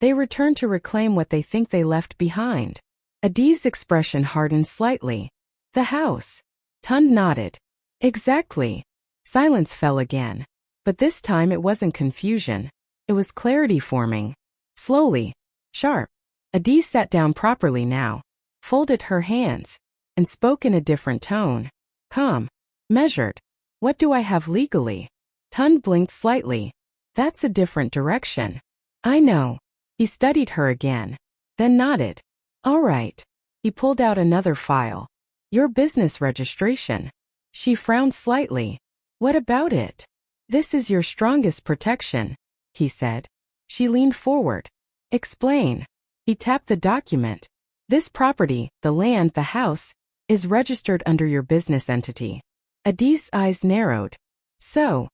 A: they return to reclaim what they think they left behind. Adeeze's expression hardened slightly. The house. Tun nodded. Exactly. Silence fell again. But this time it wasn't confusion. It was clarity forming. Slowly. Sharp. Adeeze sat down properly now, folded her hands, and spoke in a different tone. Calm. Measured. What do I have legally? Tun blinked slightly. That's a different direction. I know. He studied her again, then nodded. All right. He pulled out another file. Your business registration. She frowned slightly. What about it? This is your strongest protection, he said. She leaned forward. Explain. He tapped the document. This property, the land, the house, is registered under your business entity. Adeeze's eyes narrowed. So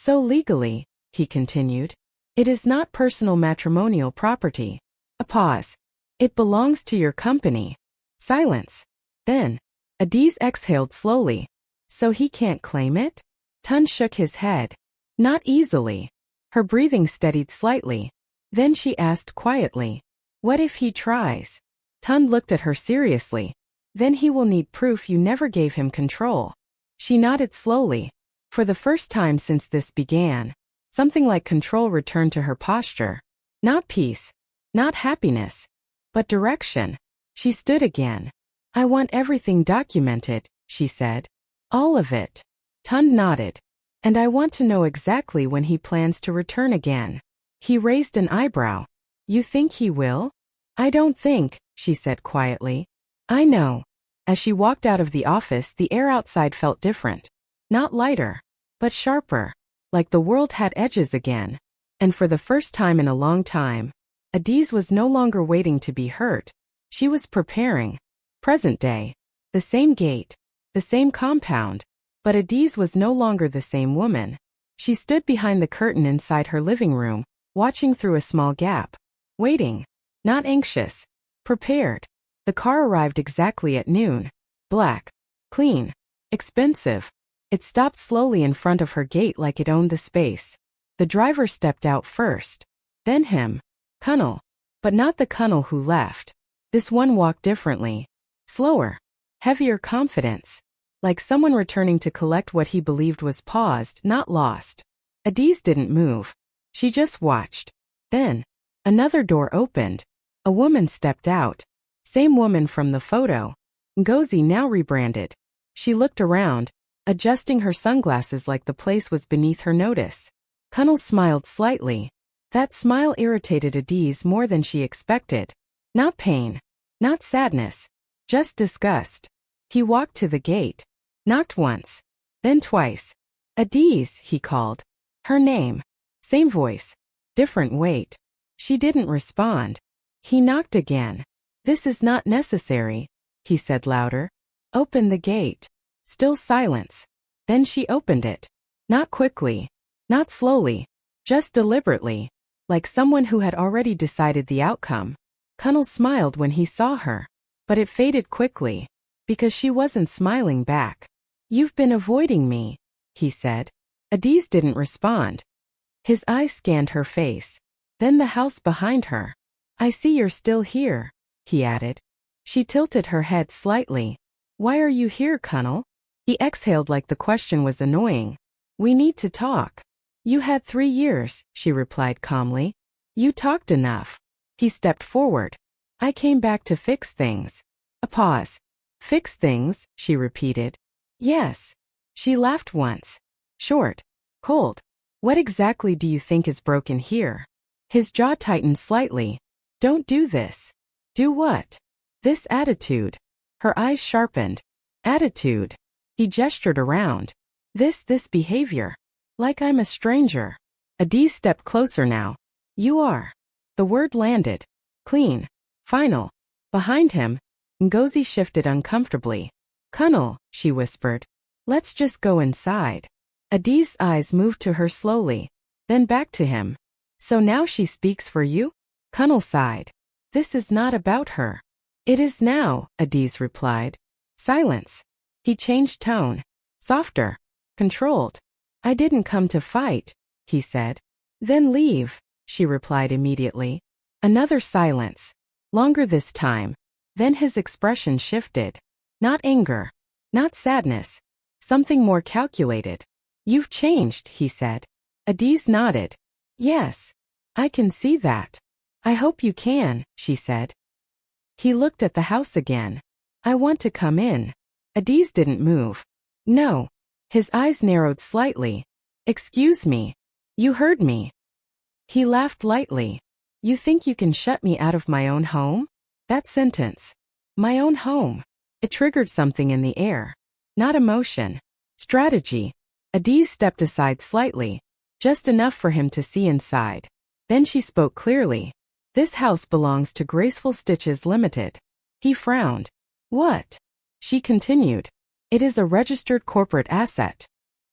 A: legally, he continued, it is not personal matrimonial property. A pause. It belongs to your company. Silence. Then, Adeeze exhaled slowly. So he can't claim it? Tun shook his head. Not easily. Her breathing steadied slightly. Then she asked quietly, what if he tries? Tun looked at her seriously. Then he will need proof you never gave him control. She nodded slowly. For the first time since this began, something like control returned to her posture. Not peace, not happiness, but direction. She stood again. I want everything documented, she said. All of it. Tun nodded. And I want to know exactly when he plans to return again. He raised an eyebrow. You think he will? I don't think, she said quietly. I know. As she walked out of the office, the air outside felt different. Not lighter, but sharper. Like the world had edges again. And for the first time in a long time, Adeeze was no longer waiting to be hurt. She was preparing. Present day. The same gate. The same compound. But Adeeze was no longer the same woman. She stood behind the curtain inside her living room, watching through a small gap. Waiting. Not anxious. Prepared. The car arrived exactly at noon. Black. Clean. Expensive. It stopped slowly in front of her gate like it owned the space. The driver stepped out first. Then him. Kunle. But not the Kunle who left. This one walked differently. Slower. Heavier confidence. Like someone returning to collect what he believed was paused, not lost. Adeeze didn't move. She just watched. Then, another door opened. A woman stepped out. Same woman from the photo. Ngozi now rebranded. She looked around, adjusting her sunglasses like the place was beneath her notice. Kunle smiled slightly. That smile irritated Adeeze more than she expected. Not pain. Not sadness. Just disgust. He walked to the gate. Knocked once. Then twice. Adeeze, he called. Her name. Same voice. Different weight. She didn't respond. He knocked again. This is not necessary, he said louder. Open the gate. Still silence. Then she opened it. Not quickly. Not slowly. Just deliberately. Like someone who had already decided the outcome. Kunle smiled when he saw her. But it faded quickly. Because she wasn't smiling back. You've been avoiding me, he said. Adaeze didn't respond. His eyes scanned her face. Then the house behind her. I see you're still here, he added. She tilted her head slightly. Why are you here, Kunle? He exhaled like the question was annoying. We need to talk. You had 3 years, she replied calmly. You talked enough. He stepped forward. I came back to fix things. A pause. Fix things, she repeated. Yes. She laughed once. Short. Cold. What exactly do you think is broken here? His jaw tightened slightly. Don't do this. Do what? This attitude. Her eyes sharpened. Attitude. He gestured around. This behavior. Like I'm a stranger. Adaeze stepped closer now. You are. The word landed. Clean. Final. Behind him, Ngozi shifted uncomfortably. Kunle, she whispered. Let's just go inside. Adeze's eyes moved to her slowly. Then back to him. So now she speaks for you? Kunle sighed. This is not about her. It is now, Adaeze replied. Silence. He changed tone. Softer. Controlled. I didn't come to fight, he said. Then leave, she replied immediately. Another silence. Longer this time. Then his expression shifted. Not anger. Not sadness. Something more calculated. You've changed, he said. Adaeze nodded. Yes. I can see that. I hope you can, she said. He looked at the house again. I want to come in. Adaeze didn't move. No. His eyes narrowed slightly. Excuse me. You heard me. He laughed lightly. You think you can shut me out of my own home? That sentence. My own home. It triggered something in the air. Not emotion. Strategy. Adaeze stepped aside slightly. Just enough for him to see inside. Then she spoke clearly. This house belongs to Graceful Stitches Limited. He frowned. What? She continued. It is a registered corporate asset.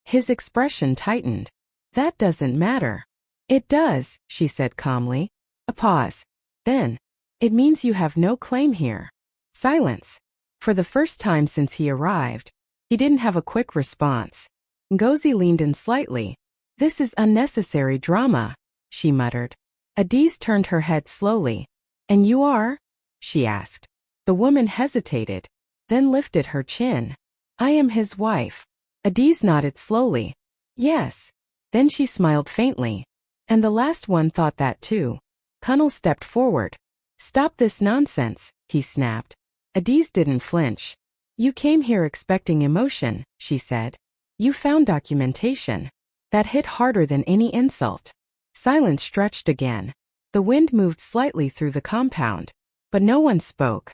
A: His expression tightened. That doesn't matter. It does, she said calmly. A pause. Then. It means you have no claim here. Silence. For the first time since he arrived, he didn't have a quick response. Ngozi leaned in slightly. This is unnecessary drama, she muttered. Adaeze turned her head slowly. And you are? She asked. The woman hesitated, then lifted her chin. I am his wife. Adaeze nodded slowly. Yes. Then she smiled faintly. And the last one thought that too. Kunle stepped forward. Stop this nonsense, he snapped. Adaeze didn't flinch. You came here expecting emotion, she said. You found documentation. That hit harder than any insult. Silence stretched again. The wind moved slightly through the compound. But no one spoke.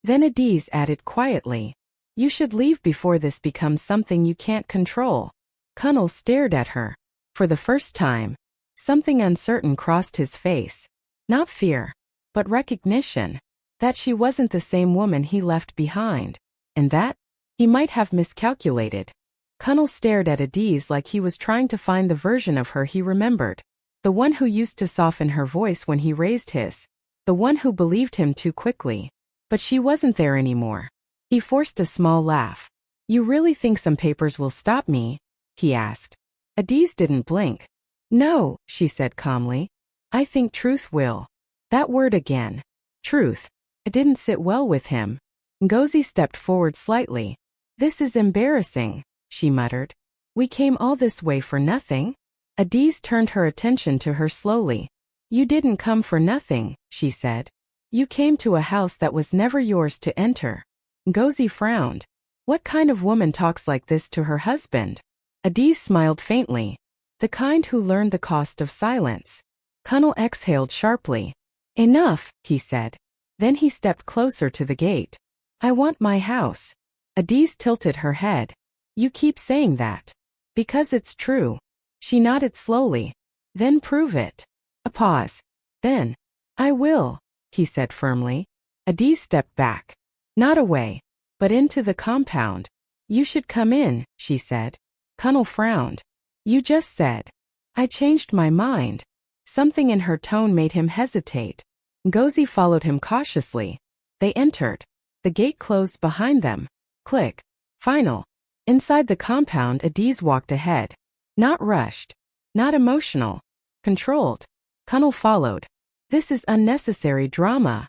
A: Then Adaeze added quietly. You should leave before this becomes something you can't control. Kunle stared at her. For the first time, something uncertain crossed his face. Not fear, but recognition. That she wasn't the same woman he left behind. And that he might have miscalculated. Kunle stared at Adaeze like he was trying to find the version of her he remembered. The one who used to soften her voice when he raised his. The one who believed him too quickly. But she wasn't there anymore. He forced a small laugh. You really think some papers will stop me? He asked. Adaeze didn't blink. No, she said calmly. I think truth will. That word again. Truth. It didn't sit well with him. Ngozi stepped forward slightly. This is embarrassing, she muttered. We came all this way for nothing? Adaeze turned her attention to her slowly. You didn't come for nothing, she said. You came to a house that was never yours to enter. Ngozi frowned. What kind of woman talks like this to her husband? Adaeze smiled faintly. The kind who learned the cost of silence. Kunle exhaled sharply. Enough, he said. Then he stepped closer to the gate. I want my house. Adaeze tilted her head. You keep saying that. Because it's true. She nodded slowly. Then prove it. A pause. Then. I will, he said firmly. Adaeze stepped back. Not away. but into the compound. You should come in, she said. Kunle frowned. You just said. I changed my mind. Something in her tone made him hesitate. Ngozi followed him cautiously. They entered. The gate closed behind them. Click. Final. Inside the compound, Adaeze walked ahead. Not rushed. Not emotional. Controlled. Kunle followed. This is unnecessary drama,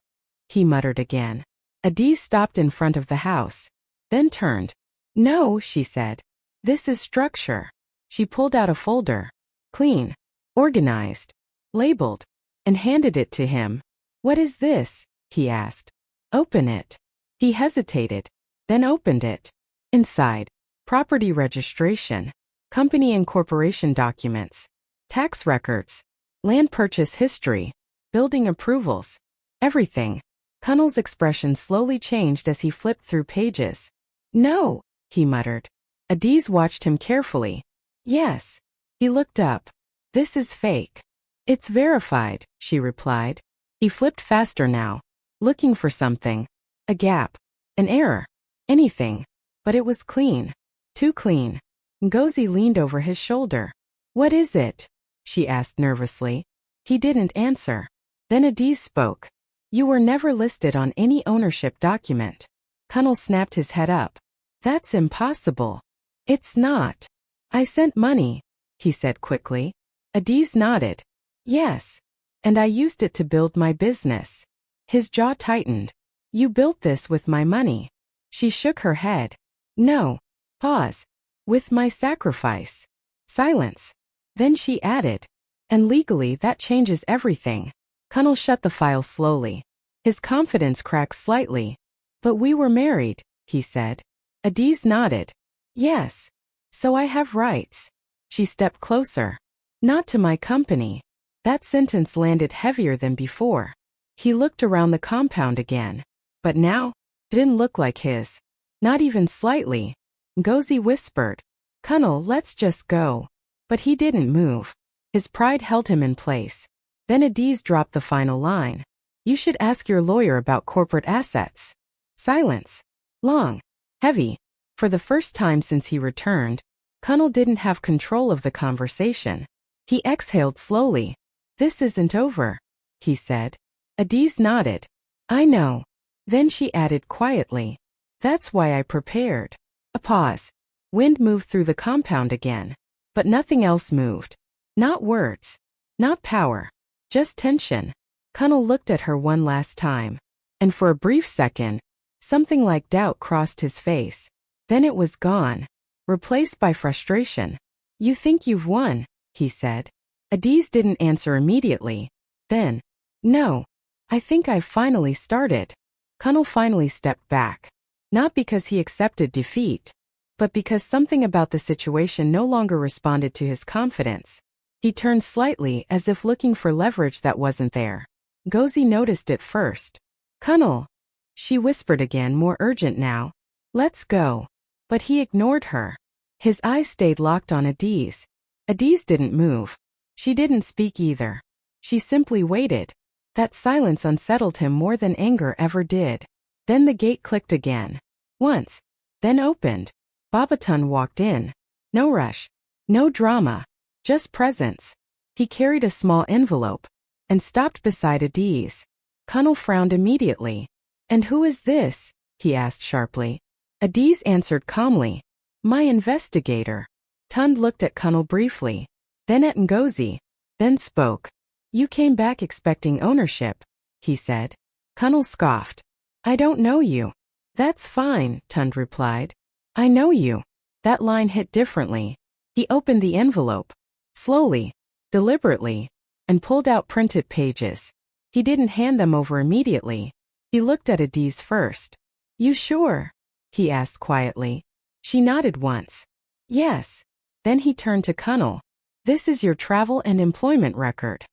A: he muttered again. Adaeze stopped in front of the house. Then turned. No, she said. This is structure. She pulled out a folder. Clean. Organized. Labeled. And handed it to him. What is this? He asked. Open it. He hesitated. Then opened it. Inside. Property registration. Company and corporation documents. Tax records. Land purchase history. Building approvals. Everything. Kunle's expression slowly changed as he flipped through pages. No, he muttered. Adaeze watched him carefully. Yes. He looked up. This is fake. It's verified, she replied. He flipped faster now, looking for something. A gap. An error. Anything. But it was clean. Too clean. Ngozi leaned over his shoulder. What is it? She asked nervously. He didn't answer. Then Adaeze spoke. You were never listed on any ownership document. Kunle snapped his head up. That's impossible. It's not. I sent money, he said quickly. Adaeze nodded. Yes. And I used it to build my business. His jaw tightened. You built this with my money. She shook her head. No. Pause. With my sacrifice. Silence. Then she added. And legally that changes everything. Kunle shut the file slowly. His confidence cracked slightly. But we were married, he said. Adaeze nodded. Yes. So I have rights. She stepped closer. Not to my company. That sentence landed heavier than before. He looked around the compound again. But now, it didn't look like his. Not even slightly. Ngozi whispered. Kunle, let's just go. But he didn't move. His pride held him in place. Then Adaeze dropped the final line. You should ask your lawyer about corporate assets. Silence. Long. Heavy. For the first time since he returned, Kunle didn't have control of the conversation. He exhaled slowly. This isn't over, he said. Adaeze nodded. I know. Then she added quietly. That's why I prepared. A pause. Wind moved through the compound again. But nothing else moved. Not words. Not power. Just tension. Kunle looked at her one last time. And for a brief second, something like doubt crossed his face. Then it was gone. Replaced by frustration. You think you've won, he said. Adaeze didn't answer immediately. Then, no. I think I've finally started. Kunle finally stepped back. Not because he accepted defeat, but because something about the situation no longer responded to his confidence. He turned slightly as if looking for leverage that wasn't there. Ngozi noticed it first. Kunle, she whispered again, more urgent now. Let's go. But he ignored her. His eyes stayed locked on Adaeze. Adaeze didn't move. She didn't speak either. She simply waited. That silence unsettled him more than anger ever did. Then the gate clicked again. Once. Then opened. Babatunde walked in. No rush. No drama. Just presence. He carried a small envelope. And stopped beside Adaeze. Kunle frowned immediately. And who is this? He asked sharply. Adaeze answered calmly. My investigator. Tunde looked at Kunle briefly. Then at Ngozi. Then spoke. You came back expecting ownership, he said. Kunle scoffed. I don't know you. That's fine, Tunde replied. I know you. That line hit differently. He opened the envelope. Slowly. Deliberately. And pulled out printed pages. He didn't hand them over immediately. He looked at Adaeze first. You sure? He asked quietly. She nodded once. Yes. Then he turned to Kunle. This is your travel and employment record.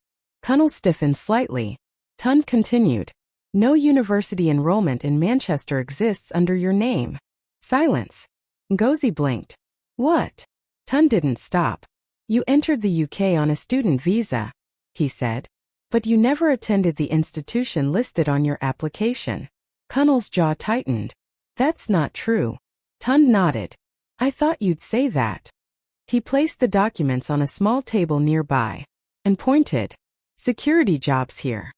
A: Kunle stiffened slightly. Tunde continued. No university enrollment in Manchester exists under your name. Silence. Ngozi blinked. What? Tunde didn't stop. You entered the UK on a student visa, he said. But you never attended the institution listed on your application. Kunle's jaw tightened. That's not true. Tund nodded. I thought you'd say that. He placed the documents on a small table nearby and pointed. Security jobs here.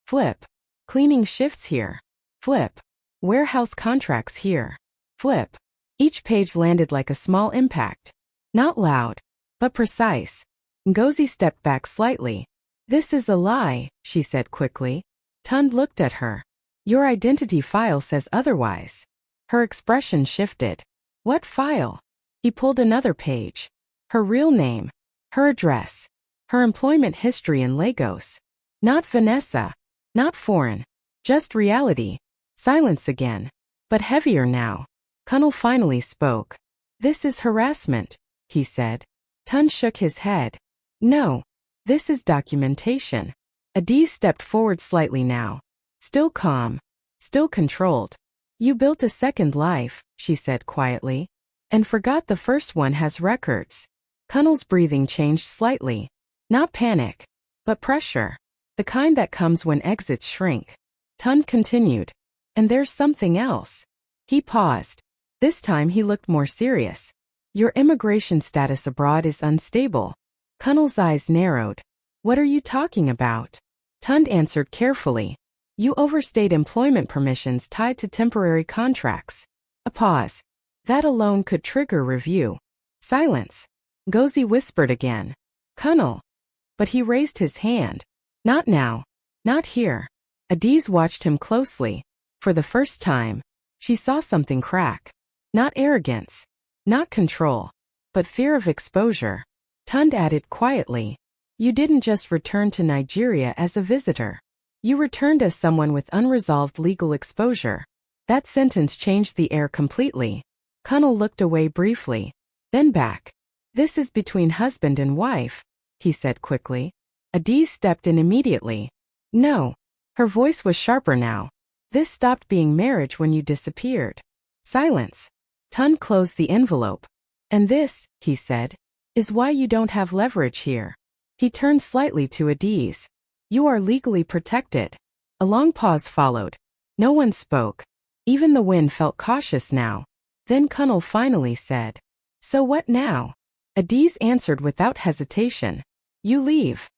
A: Flip. Cleaning shifts here. Flip. Warehouse contracts here. Flip. Each page landed like a small impact. Not loud, but precise. Ngozi stepped back slightly. This is a lie, she said quickly. Tund looked at her. Your identity file says otherwise. Her expression shifted. What file? He pulled another page. Her real name. Her address. Her employment history in Lagos. Not Vanessa. Not foreign. Just reality. Silence again. But heavier now. Kunle finally spoke. This is harassment, he said. Tund shook his head. No. This is documentation. Adaeze stepped forward slightly now. Still calm. Still controlled. You built a second life, she said quietly. And forgot the first one has records. Kunle's breathing changed slightly. Not panic. But pressure. The kind that comes when exits shrink. Tund continued. And there's something else. He paused. This time he looked more serious. Your immigration status abroad is unstable. Kunle's eyes narrowed. What are you talking about? Tund answered carefully. You overstayed employment permissions tied to temporary contracts. A pause. That alone could trigger review. Silence. Ngozi whispered again. Kunle. But he raised his hand. Not now. Not here. Adaeze watched him closely. For the first time, she saw something crack. Not arrogance. Not control. But fear of exposure. Tund added quietly. You didn't just return to Nigeria as a visitor. You returned as someone with unresolved legal exposure. That sentence changed the air completely. Kunle looked away briefly. Then back. This is between husband and wife, he said quickly. Adaeze stepped in immediately. No. Her voice was sharper now. This stopped being marriage when you disappeared. Silence. Tund closed the envelope. And this, he said, is why you don't have leverage here. He turned slightly to Adaeze. You are legally protected. A long pause followed. No one spoke. Even the wind felt cautious now. Then Kunle finally said, So what now? Adaeze answered without hesitation. You leave.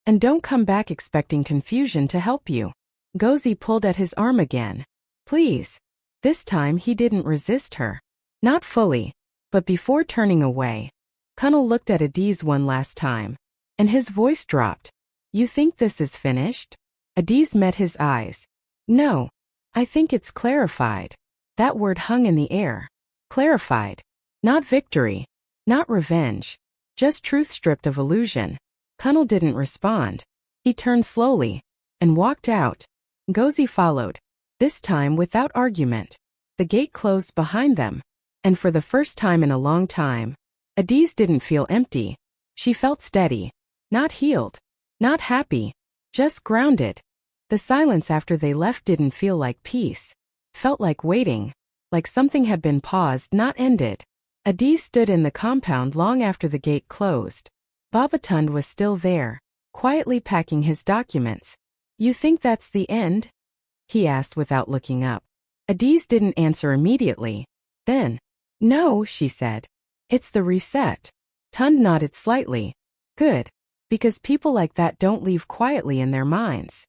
A: And don't come back expecting confusion to help you. Ngozi pulled at his arm again. Please. This time he didn't resist her. Not fully. But before turning away, Kunle looked at Adaeze one last time. And his voice dropped. You think this is finished? Adaeze met his eyes. No. I think it's clarified. That word hung in the air. Clarified. Not victory. Not revenge. Just truth stripped of illusion. Kunle didn't respond. He turned slowly and walked out. Ngozi followed. This time without argument. The gate closed behind them. And for the first time in a long time, Adaeze didn't feel empty. She felt steady. Not healed. Not happy. Just grounded. The silence after they left didn't feel like peace. Felt like waiting. Like something had been paused, not ended. Adaeze stood in the compound long after the gate closed. Babatund was still there, quietly packing his documents. You think that's the end? He asked without looking up. Adaeze didn't answer immediately. Then, no, she said. It's the reset. Tund nodded slightly. Good. Because people like that don't leave quietly in their minds.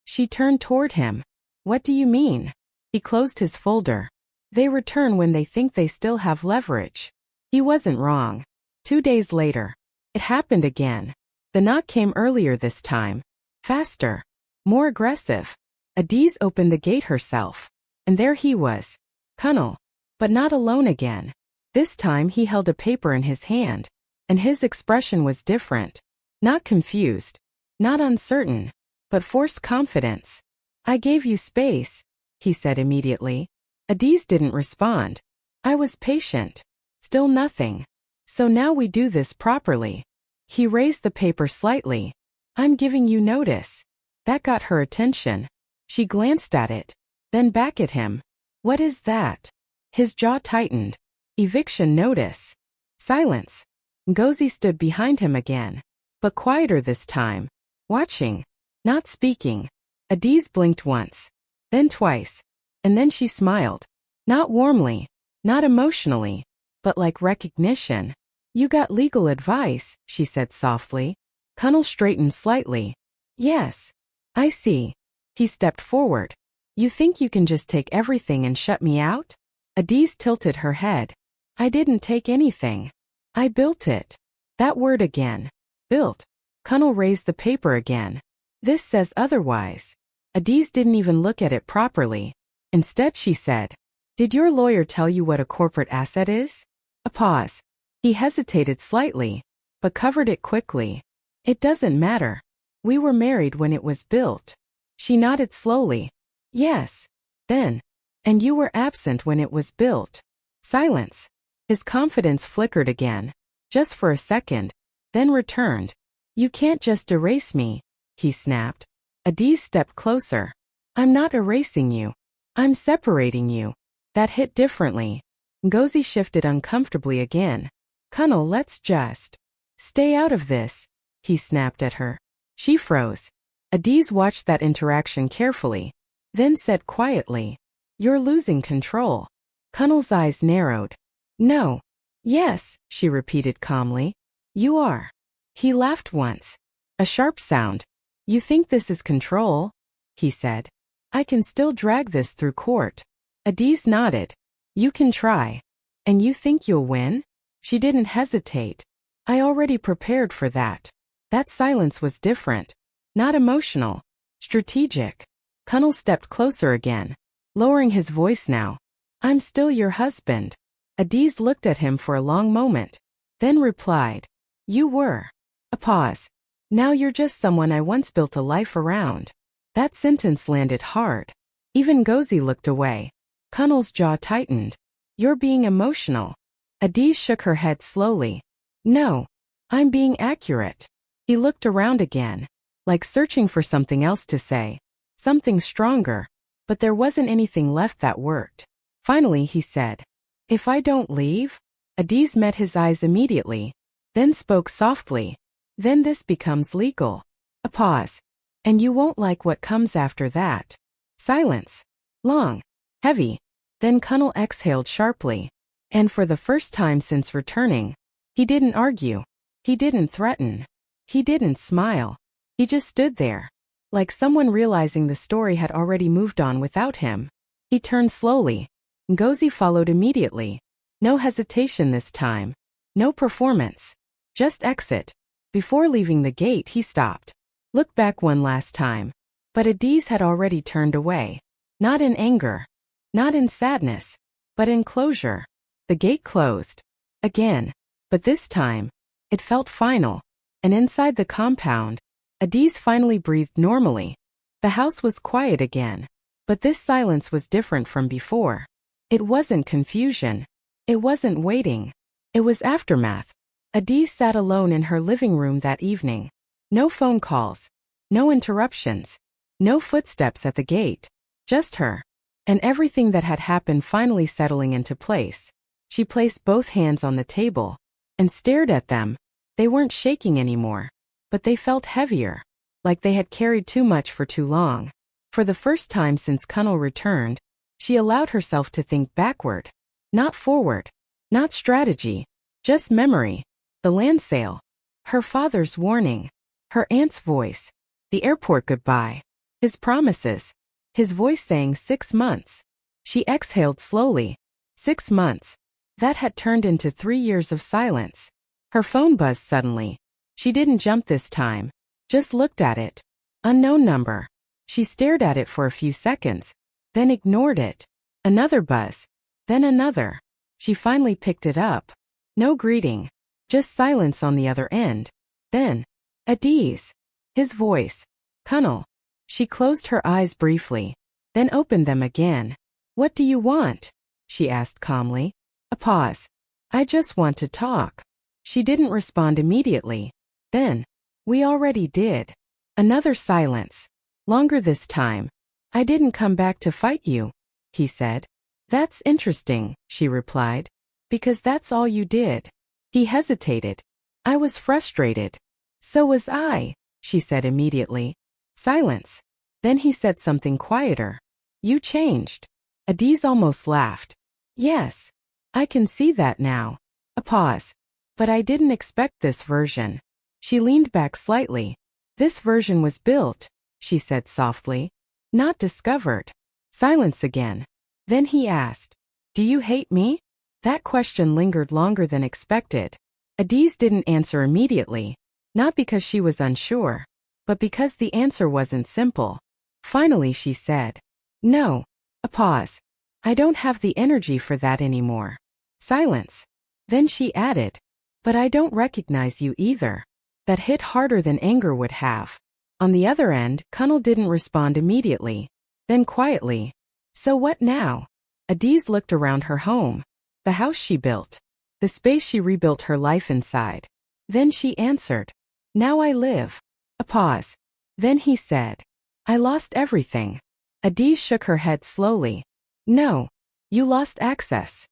A: She turned toward him. What do you mean? He closed his folder. They return when they think they still have leverage. He wasn't wrong. 2 days later, it happened again. The knock came earlier this time. Faster. More aggressive. Adaeze opened the gate herself. And there he was. Kunle. But not alone again. This time he held a paper in his hand. And his expression was different. Not confused. Not uncertain. But forced confidence. I gave you space, he said immediately. Adaeze didn't respond. I was patient. Still nothing. So now we do this properly. He raised the paper slightly. I'm giving you notice. That got her attention. She glanced at it. Then back at him. What is that? His jaw tightened. Eviction notice. Silence. Ngozi stood behind him again. But quieter this time. Watching. Not speaking. Adaeze blinked once. Then twice. And then she smiled. Not warmly, not emotionally, but like recognition. You got legal advice, she said softly. Kunle straightened slightly. Yes. I see. He stepped forward. You think you can just take everything and shut me out? Adaeze tilted her head. I didn't take anything. I built it. That word again. Built. Kunle raised the paper again. This says otherwise. Adaeze didn't even look at it properly. Instead she said, Did your lawyer tell you what a corporate asset is? A pause. He hesitated slightly, but covered it quickly. It doesn't matter. We were married when it was built. She nodded slowly. Yes. Then. And you were absent when it was built. Silence. His confidence flickered again. Just for a second. Then returned. You can't just erase me, he snapped. Adaeze stepped closer. I'm not erasing you. I'm separating you. That hit differently. Ngozi shifted uncomfortably again. Kunle, let's just stay out of this, he snapped at her. She froze. Adaeze watched that interaction carefully, then said quietly, You're losing control. Kunle's eyes narrowed. No. Yes, she repeated calmly. You are. He laughed once. A sharp sound. You think this is control? He said. I can still drag this through court. Adaeze nodded. You can try. And you think you'll win? She didn't hesitate. I already prepared for that. That silence was different. Not emotional. Strategic. Kunle stepped closer again, lowering his voice now. I'm still your husband. Adaeze looked at him for a long moment, then replied. You were. A pause. Now you're just someone I once built a life around. That sentence landed hard. Even Ngozi looked away. Kunle's jaw tightened. You're being emotional. Adaeze shook her head slowly. No. I'm being accurate. He looked around again, like searching for something else to say. Something stronger. But there wasn't anything left that worked. Finally he said, If I don't leave? Adaeze met his eyes immediately, then spoke softly. Then this becomes legal. A pause. And you won't like what comes after that. Silence. Long. Heavy. Then Kunle exhaled sharply. And for the first time since returning, he didn't argue. He didn't threaten. He didn't smile. He just stood there, like someone realizing the story had already moved on without him. He turned slowly. Ngozi followed immediately. No hesitation this time. No performance. Just exit. Before leaving the gate he stopped. Looked back one last time. But Adaeze had already turned away. Not in anger. Not in sadness. But in closure. The gate closed. Again. But this time, it felt final. And inside the compound, Adaeze finally breathed normally. The house was quiet again. But this silence was different from before. It wasn't confusion. It wasn't waiting. It was aftermath. Adaeze sat alone in her living room that evening. No phone calls. No interruptions. No footsteps at the gate. Just her. And everything that had happened finally settling into place. She placed both hands on the table and stared at them. They weren't shaking anymore, but they felt heavier, like they had carried too much for too long. For the first time since Kunle returned, she allowed herself to think backward. Not forward. Not strategy. Just memory. The land sale. Her father's warning. Her aunt's voice. The airport goodbye. His promises. His voice saying 6 months. She exhaled slowly. 6 months. That had turned into 3 years of silence. Her phone buzzed suddenly. She didn't jump this time. Just looked at it. Unknown number. She stared at it for a few seconds, then ignored it. Another buzz. Then another. She finally picked it up. No greeting. Just silence on the other end. Then, Adaeze. His voice. Kunle. She closed her eyes briefly, then opened them again. What do you want? She asked calmly. A pause. I just want to talk. She didn't respond immediately. Then, we already did. Another silence. Longer this time. I didn't come back to fight you, he said. That's interesting, she replied. Because that's all you did. He hesitated. I was frustrated. So was I, she said immediately. Silence. Then he said something quieter. You changed. Adaeze almost laughed. Yes. I can see that now. A pause. But I didn't expect this version. She leaned back slightly. This version was built, she said softly. Not discovered. Silence again. Then he asked, do you hate me? That question lingered longer than expected. Adaeze didn't answer immediately. Not because she was unsure, but because the answer wasn't simple. Finally she said, no. A pause. I don't have the energy for that anymore. Silence. Then she added, but I don't recognize you either. That hit harder than anger would have. On the other end, Kunle didn't respond immediately. Then quietly, so what now? Adaeze looked around her home. The house she built. The space she rebuilt her life inside. Then she answered, now I live. A pause. Then he said, I lost everything. Adaeze shook her head slowly. No. You lost access.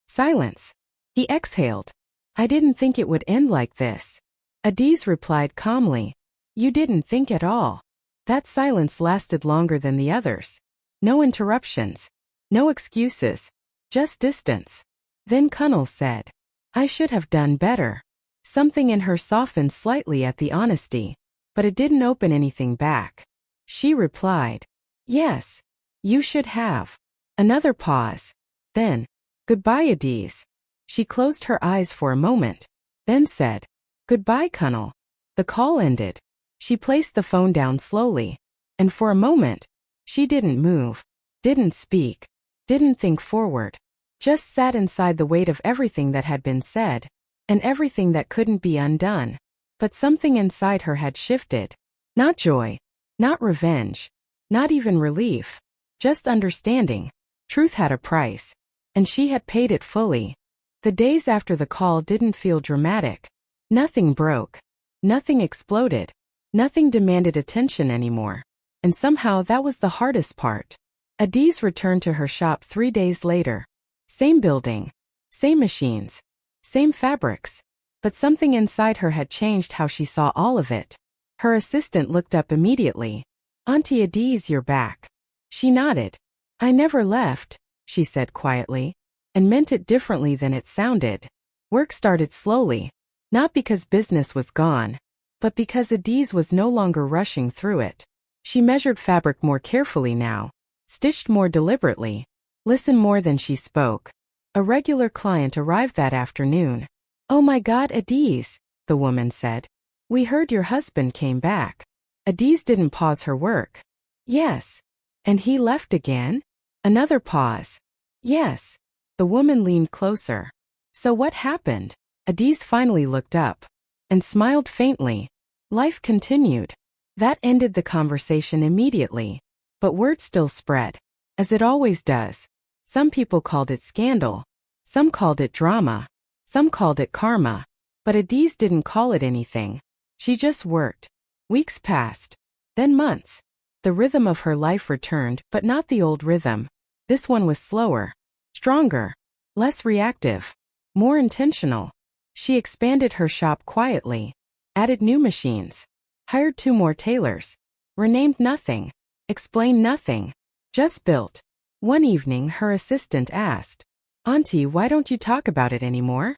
A: Silence. He exhaled. I didn't think it would end like this. Adaeze replied calmly. You didn't think at all. That silence lasted longer than the others. No interruptions. No excuses. Just distance. Then Kunle said, I should have done better. Something in her softened slightly at the honesty, but it didn't open anything back. She replied, yes, you should have. Another pause. Then, goodbye, Adaeze. She closed her eyes for a moment, then said, goodbye, Kunle. The call ended. She placed the phone down slowly, and for a moment, she didn't move, didn't speak, didn't think forward, just sat inside the weight of everything that had been said, and everything that couldn't be undone. But something inside her had shifted. Not joy, not revenge, not even relief, just understanding. Truth had a price, and she had paid it fully. The days after the call didn't feel dramatic. Nothing broke. Nothing exploded. Nothing demanded attention anymore. And somehow that was the hardest part. Adaeze returned to her shop 3 days later. Same building. Same machines. Same fabrics. But something inside her had changed how she saw all of it. Her assistant looked up immediately. Auntie Adaeze, you're back. She nodded. I never left, she said quietly, and meant it differently than it sounded. Work started slowly, not because business was gone, but because Adaeze was no longer rushing through it. She measured fabric more carefully now, stitched more deliberately, listened more than she spoke. A regular client arrived that afternoon. Oh my God, Adaeze, the woman said. We heard your husband came back. Adaeze didn't pause her work. Yes. And he left again? Another pause. Yes. The woman leaned closer. So what happened? Adaeze finally looked up and smiled faintly. Life continued. That ended the conversation immediately. But word still spread, as it always does. Some people called it scandal. Some called it drama. Some called it karma. But Adaeze didn't call it anything. She just worked. Weeks passed. Then months. The rhythm of her life returned, but not the old rhythm. This one was slower, stronger, less reactive, more intentional. She expanded her shop quietly, added new machines, hired 2 more tailors, renamed nothing, explained nothing, just built. One evening her assistant asked, Auntie, why don't you talk about it anymore?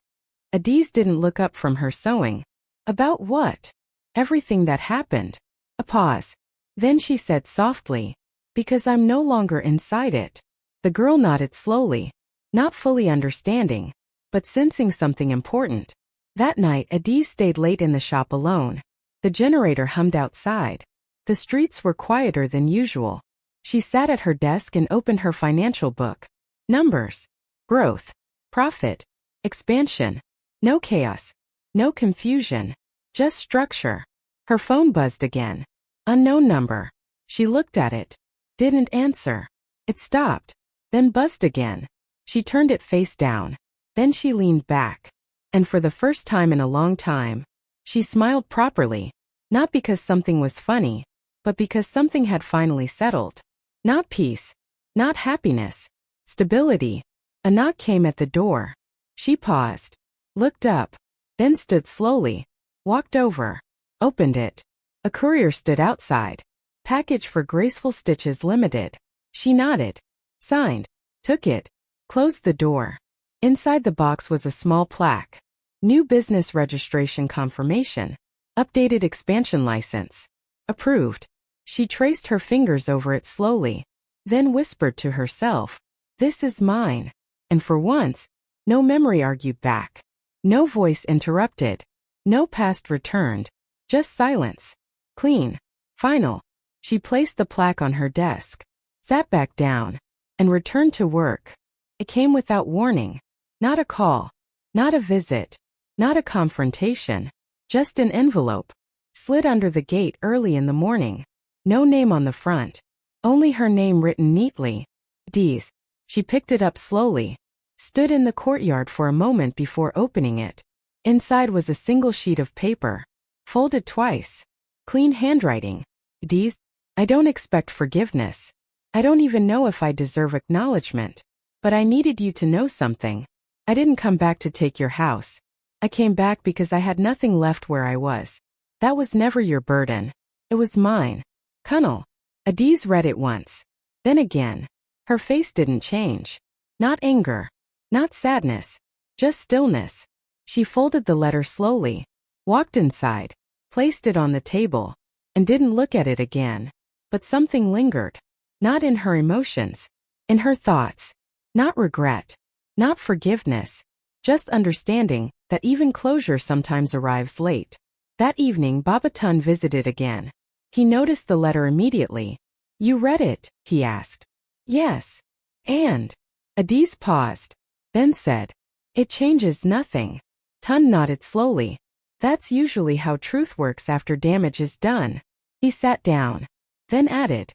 A: Adaeze didn't look up from her sewing. About what? Everything that happened. A pause. Then she said softly, because I'm no longer inside it. The girl nodded slowly, not fully understanding, but sensing something important. That night Adaeze stayed late in the shop alone. The generator hummed outside. The streets were quieter than usual. She sat at her desk and opened her financial book. Numbers. Growth. Profit. Expansion. No chaos. No confusion. Just structure. Her phone buzzed again. Unknown number. She looked at it. Didn't answer. It stopped. Then buzzed again. She turned it face down. Then she leaned back. And for the first time in a long time, she smiled properly. Not because something was funny, but because something had finally settled. Not peace. Not happiness. Stability. A knock came at the door. She paused. Looked up. Then stood slowly. Walked over. Opened it. A courier stood outside. Package for Graceful Stitches Limited. She nodded. Signed. took it, closed the door. Inside the box was a small plaque. New business registration confirmation. Updated expansion license. Approved. She traced her fingers over it slowly, then whispered to herself, "This is mine." And for once, no memory argued back. No voice interrupted. No past returned. Just silence. Clean. Final. She placed the plaque on her desk, sat back down, and returned to work. It came without warning. Not a call. Not a visit. Not a confrontation. Just an envelope. Slid under the gate early in the morning. No name on the front. Only her name written neatly. Adaeze. She picked it up slowly. Stood in the courtyard for a moment before opening it. Inside was a single sheet of paper. Folded twice. Clean handwriting. Adaeze, I don't expect forgiveness. I don't even know if I deserve acknowledgement. But I needed you to know something. I didn't come back to take your house. I came back because I had nothing left where I was. That was never your burden. It was mine. Kunle. Adaeze read it once. Then again. Her face didn't change. Not anger. Not sadness. Just stillness. She folded the letter slowly, walked inside, placed it on the table, and didn't look at it again. But something lingered. Not in her emotions. In her thoughts. Not regret. Not forgiveness. Just understanding that even closure sometimes arrives late. That evening Babatunde visited again. He noticed the letter immediately. "You read it?" he asked. "Yes." "And?" Adaeze paused, then said, "It changes nothing." Tunde nodded slowly. "That's usually how truth works after damage is done." He sat down, then added,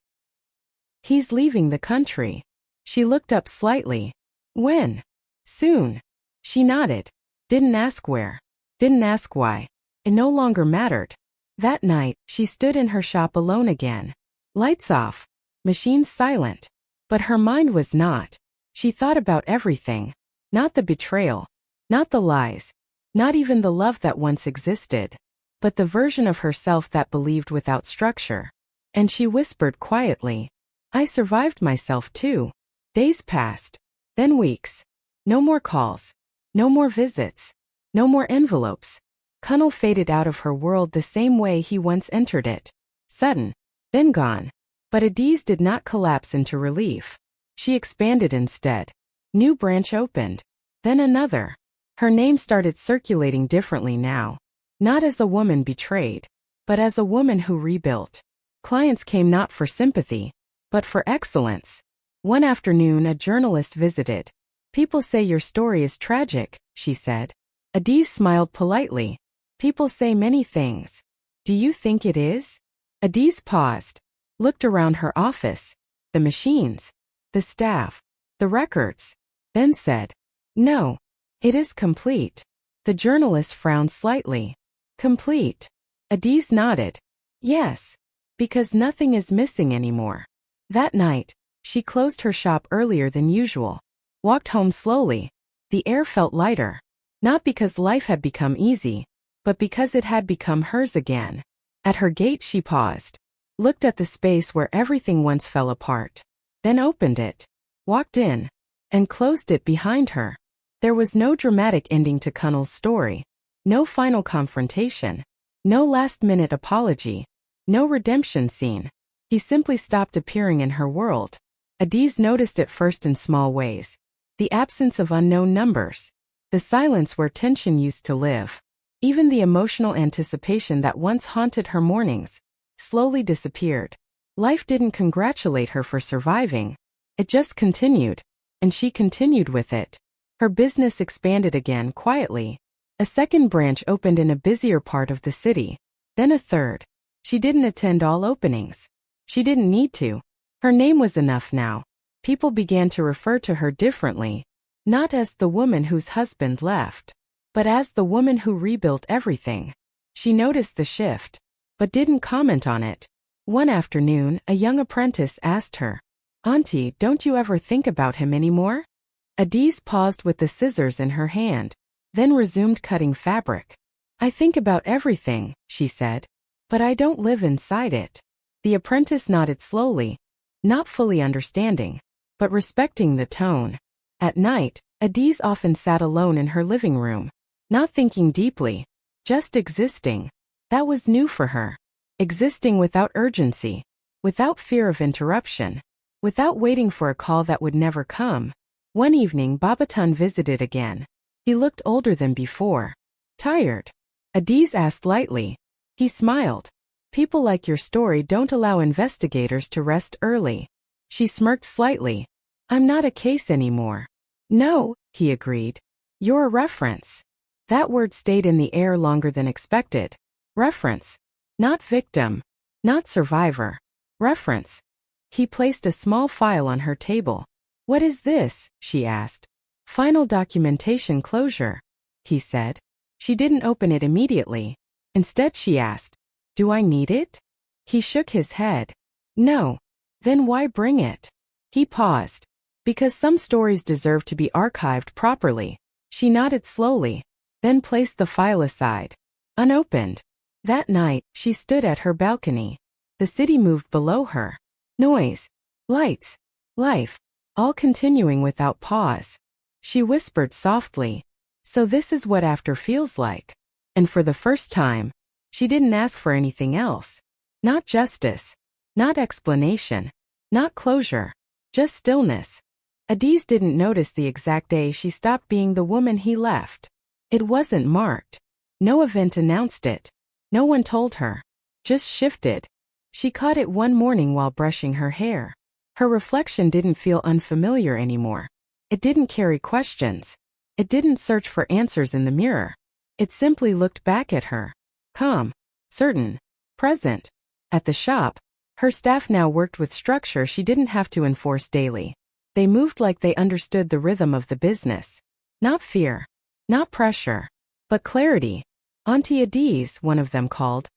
A: "He's leaving the country." She looked up slightly. "When?" "Soon." She nodded. Didn't ask where. Didn't ask why. It no longer mattered. That night, she stood in her shop alone again. Lights off. Machines silent. But her mind was not. She thought about everything. Not the betrayal. Not the lies. Not even the love that once existed. But the version of herself that believed without structure. And she whispered quietly, "I survived myself too." Days passed. Then weeks. No more calls. No more visits. No more envelopes. Kunle faded out of her world the same way he once entered it. Sudden. Then gone. But Adaeze did not collapse into relief. She expanded instead. New branch opened. Then another. Her name started circulating differently now. Not as a woman betrayed, but as a woman who rebuilt. Clients came not for sympathy, but for excellence. One afternoon a journalist visited. "People say your story is tragic," she said. Adaeze smiled politely. "People say many things. Do you think it is?" Adaeze paused, looked around her office, the machines, the staff, the records, then said, "No, it is complete." The journalist frowned slightly. "Complete?" Adaeze nodded. "Yes, because nothing is missing anymore." That night, she closed her shop earlier than usual, walked home slowly. The air felt lighter, not because life had become easy, but because it had become hers again. At her gate she paused, looked at the space where everything once fell apart, then opened it, walked in, and closed it behind her. There was no dramatic ending to Kunle's story, no final confrontation, no last-minute apology, no redemption scene. He simply stopped appearing in her world. Adaeze noticed it first in small ways. The absence of unknown numbers. The silence where tension used to live. Even the emotional anticipation that once haunted her mornings slowly disappeared. Life didn't congratulate her for surviving. It just continued, and she continued with it. Her business expanded again quietly. A second branch opened in a busier part of the city, then a third. She didn't attend all openings. She didn't need to. Her name was enough now. People began to refer to her differently, not as the woman whose husband left, but as the woman who rebuilt everything. She noticed the shift, but didn't comment on it. One afternoon, a young apprentice asked her, "Auntie, don't you ever think about him anymore?" Adaeze paused with the scissors in her hand, then resumed cutting fabric. "I think about everything," she said, "but I don't live inside it." The apprentice nodded slowly, not fully understanding. but respecting the tone. At night, Adaeze often sat alone in her living room, not thinking deeply, just existing. That was new for her. Existing without urgency, without fear of interruption, without waiting for a call that would never come. One evening Babatunde visited again. He looked older than before. Tired? Adaeze asked lightly. He smiled. People like your story don't allow investigators to rest early. She smirked slightly. I'm not a case anymore. No, he agreed. You're a reference. That word stayed in the air longer than expected. Reference. Not victim. Not survivor. Reference. He placed a small file on her table. What is this? She asked. Final documentation closure, he said. She didn't open it immediately. Instead she asked, do I need it? He shook his head. No. Then why bring it? He paused. Because some stories deserve to be archived properly. She nodded slowly, then placed the file aside. Unopened. That night, she stood at her balcony. The city moved below her. Noise, lights, life, all continuing without pause. She whispered softly, so this is what after feels like. And for the first time, she didn't ask for anything else. Not justice, not explanation, not closure, just stillness. Adaeze didn't notice the exact day she stopped being the woman he left. It wasn't marked. No event announced it. No one told her. Just shifted. She caught it one morning while brushing her hair. Her reflection didn't feel unfamiliar anymore. It didn't carry questions. It didn't search for answers in the mirror. It simply looked back at her. Calm, certain, present. At the shop, her staff now worked with structure she didn't have to enforce daily. They moved like they understood the rhythm of the business. Not fear, not pressure, but clarity. Auntie Adaeze, one of them called.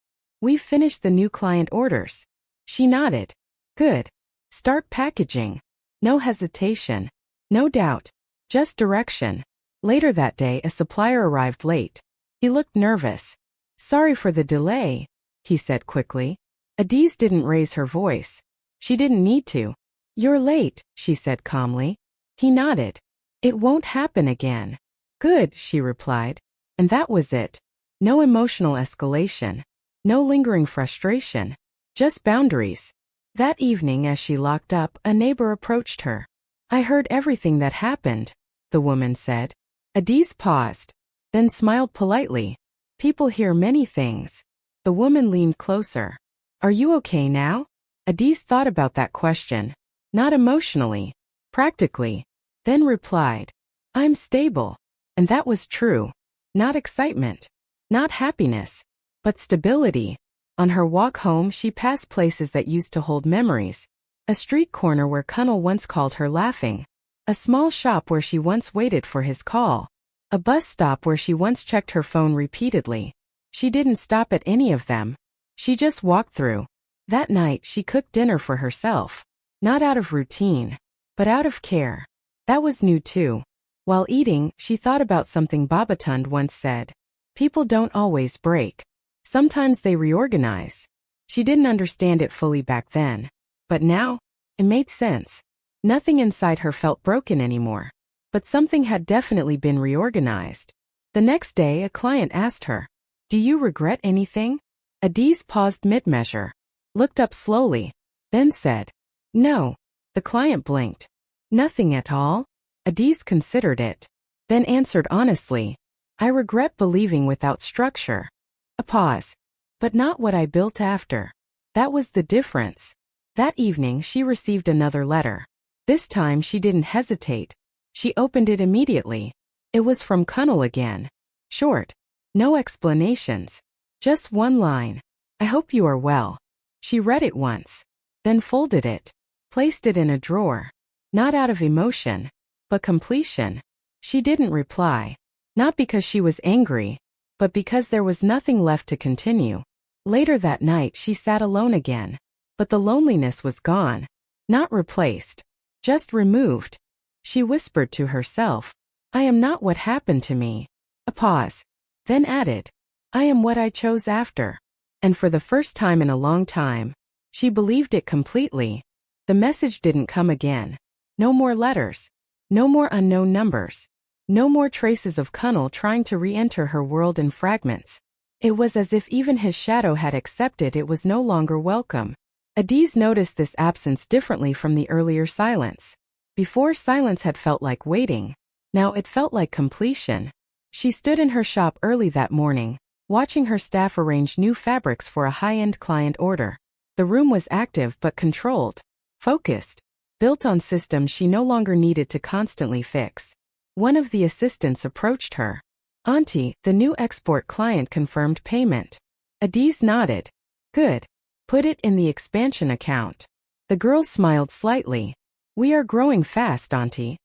A: We've finished the new client orders. She nodded. Good. Start packaging. No hesitation. No doubt. Just direction. Later that day, a supplier arrived late. He looked nervous. Sorry for the delay, he said quickly. Adaeze didn't raise her voice. She didn't need to. You're late, she said calmly. He nodded. It won't happen again. Good, she replied. And that was it. No emotional escalation. No lingering frustration. Just boundaries. That evening as she locked up, a neighbor approached her. I heard everything that happened, the woman said. Adaeze paused, then smiled politely. People hear many things. The woman leaned closer. Are you okay now? Adaeze thought about that question. Not emotionally, practically, then replied, I'm stable. And that was true. Not excitement, not happiness, but stability. On her walk home, she passed places that used to hold memories. A street corner where Kunle once called her laughing. A small shop where she once waited for his call. A bus stop where she once checked her phone repeatedly. She didn't stop at any of them. She just walked through. That night, she cooked dinner for herself. Not out of routine, but out of care. That was new too. While eating, she thought about something Babatunde once said. People don't always break. Sometimes they reorganize. She didn't understand it fully back then. But now, it made sense. Nothing inside her felt broken anymore. But something had definitely been reorganized. The next day, a client asked her, do you regret anything? Adaeze paused mid-measure, looked up slowly, then said, no. The client blinked. Nothing at all? Adaeze considered it. Then answered honestly, I regret believing without structure. A pause. But not what I built after. That was the difference. That evening she received another letter. This time she didn't hesitate. She opened it immediately. It was from Kunle again. Short. No explanations. Just one line. I hope you are well. She read it once. Then folded it. Placed it in a drawer. Not out of emotion, but completion. She didn't reply. Not because she was angry, but because there was nothing left to continue. Later that night she sat alone again. But the loneliness was gone. Not replaced. Just removed. She whispered to herself, I am not what happened to me. A pause. Then added, I am what I chose after. And for the first time in a long time, she believed it completely. The message didn't come again. No more letters. No more unknown numbers. No more traces of Kunle trying to re-enter her world in fragments. It was as if even his shadow had accepted it was no longer welcome. Adaeze noticed this absence differently from the earlier silence. Before, silence had felt like waiting. Now it felt like completion. She stood in her shop early that morning, watching her staff arrange new fabrics for a high-end client order. The room was active but controlled, focused, built on systems she no longer needed to constantly fix. One of the assistants approached her. "Auntie, the new export client confirmed payment." Adaeze nodded. "Good. Put it in the expansion account." The girl smiled slightly. "We are growing fast, Auntie."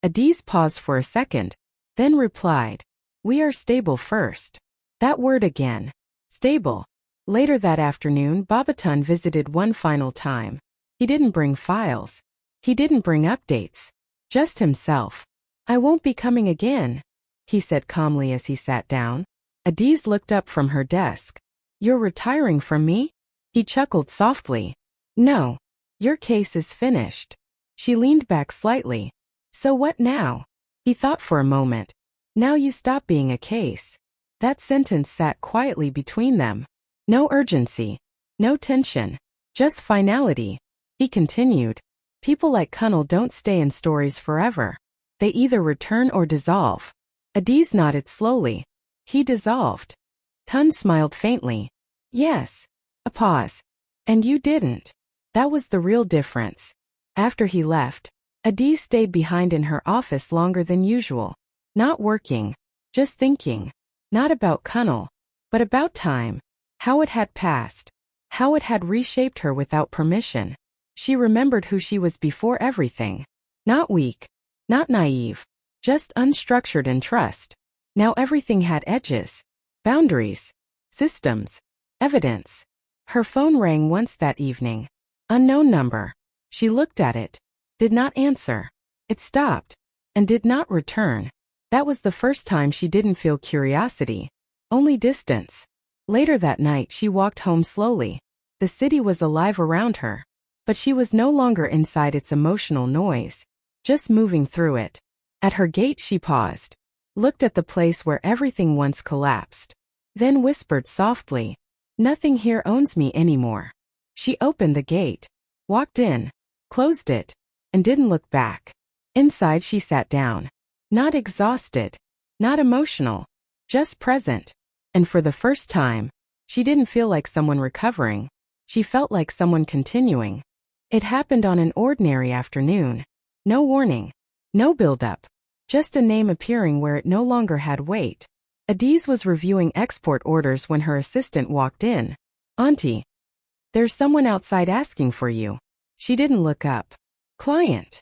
A: Adaeze paused for a second, then replied, "We are stable first." That word again. Stable. Later that afternoon, Babatunde visited one final time. He didn't bring files. He didn't bring updates. Just himself. "I won't be coming again," he said calmly as he sat down. Adaeze looked up from her desk. "You're retiring from me?" He chuckled softly. "No. Your case is finished." She leaned back slightly. "So what now?" He thought for a moment. "Now you stop being a case." That sentence sat quietly between them. No urgency. No tension. Just finality. He continued. "People like Kunle don't stay in stories forever. They either return or dissolve." Adaeze nodded slowly. "He dissolved." Tun smiled faintly. "Yes." A pause. "And you didn't." That was the real difference. After he left, Adaeze stayed behind in her office longer than usual. Not working. Just thinking. Not about Kunle, but about time. How it had passed. How it had reshaped her without permission. She remembered who she was before everything. Not weak. Not naive. Just unstructured in trust. Now everything had edges. Boundaries. Systems. Evidence. Her phone rang once that evening. Unknown number. She looked at it. Did not answer. It stopped. And did not return. That was the first time she didn't feel curiosity. Only distance. Later that night she walked home slowly. The city was alive around her. But she was no longer inside its emotional noise. Just moving through it. At her gate she paused. Looked at the place where everything once collapsed. Then whispered softly, "Nothing here owns me anymore." She opened the gate. Walked in. Closed it. And didn't look back. Inside she sat down. Not exhausted. Not emotional. Just present. And for the first time, she didn't feel like someone recovering. She felt like someone continuing. It happened on an ordinary afternoon. No warning. No build-up. Just a name appearing where it no longer had weight. Adaeze was reviewing export orders when her assistant walked in. "Auntie, there's someone outside asking for you." She didn't look up. "Client."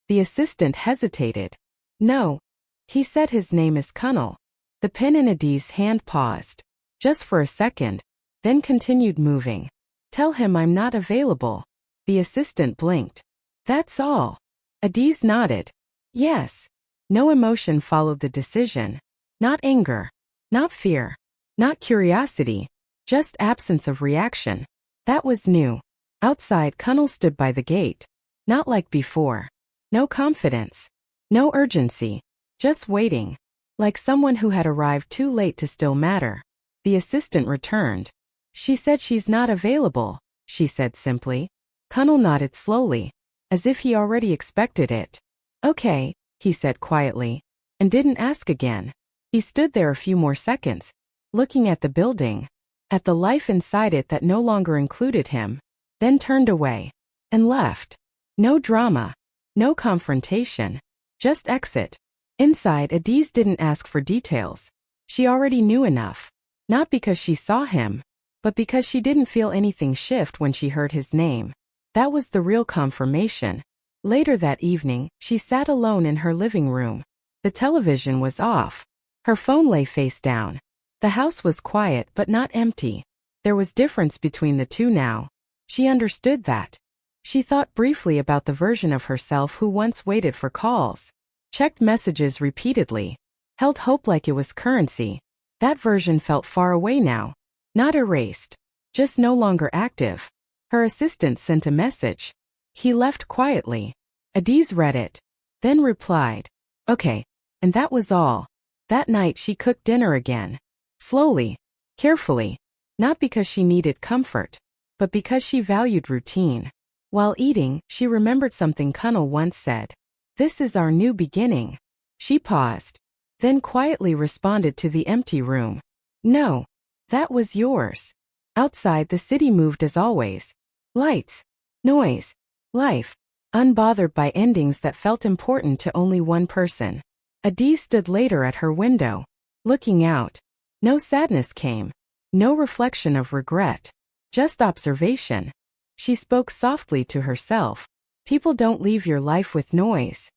A: The assistant hesitated. "No." He said his name is Kunle. The pen in Adaeze's hand paused. Just for a second. Then continued moving. "Tell him I'm not available." The assistant blinked. "That's all." Adaeze nodded. "Yes." No emotion followed the decision. Not anger. Not fear. Not curiosity. Just absence of reaction. That was new. Outside, Kunle stood by the gate. Not like before. No confidence. No urgency. Just waiting. Like someone who had arrived too late to still matter. The assistant returned. "She said she's not available," she said simply. Kunle nodded slowly, as if he already expected it. "Okay," he said quietly, and didn't ask again. He stood there a few more seconds, looking at the building, at the life inside it that no longer included him, then turned away, and left. No drama. No confrontation. Just exit. Inside, Adaeze didn't ask for details. She already knew enough. Not because she saw him, but because she didn't feel anything shift when she heard his name. That was the real confirmation. Later that evening, she sat alone in her living room. The television was off. Her phone lay face down. The house was quiet but not empty. There was difference between the two now. She understood that. She thought briefly about the version of herself who once waited for calls, checked messages repeatedly, held hope like it was currency. That version felt far away now. Not erased. Just no longer active. Her assistant sent a message. He left quietly. Adaeze read it, then replied, "Okay." And that was all. That night she cooked dinner again. Slowly, carefully, not because she needed comfort, but because she valued routine. While eating, she remembered something Kunle once said. "This is our new beginning." She paused, then quietly responded to the empty room. "No, that was yours." Outside, the city moved as always. Lights, noise, life, unbothered by endings that felt important to only one person. Adaeze stood later at her window, looking out. No sadness came, no reflection of regret, just observation. She spoke softly to herself. People don't leave your life with noise.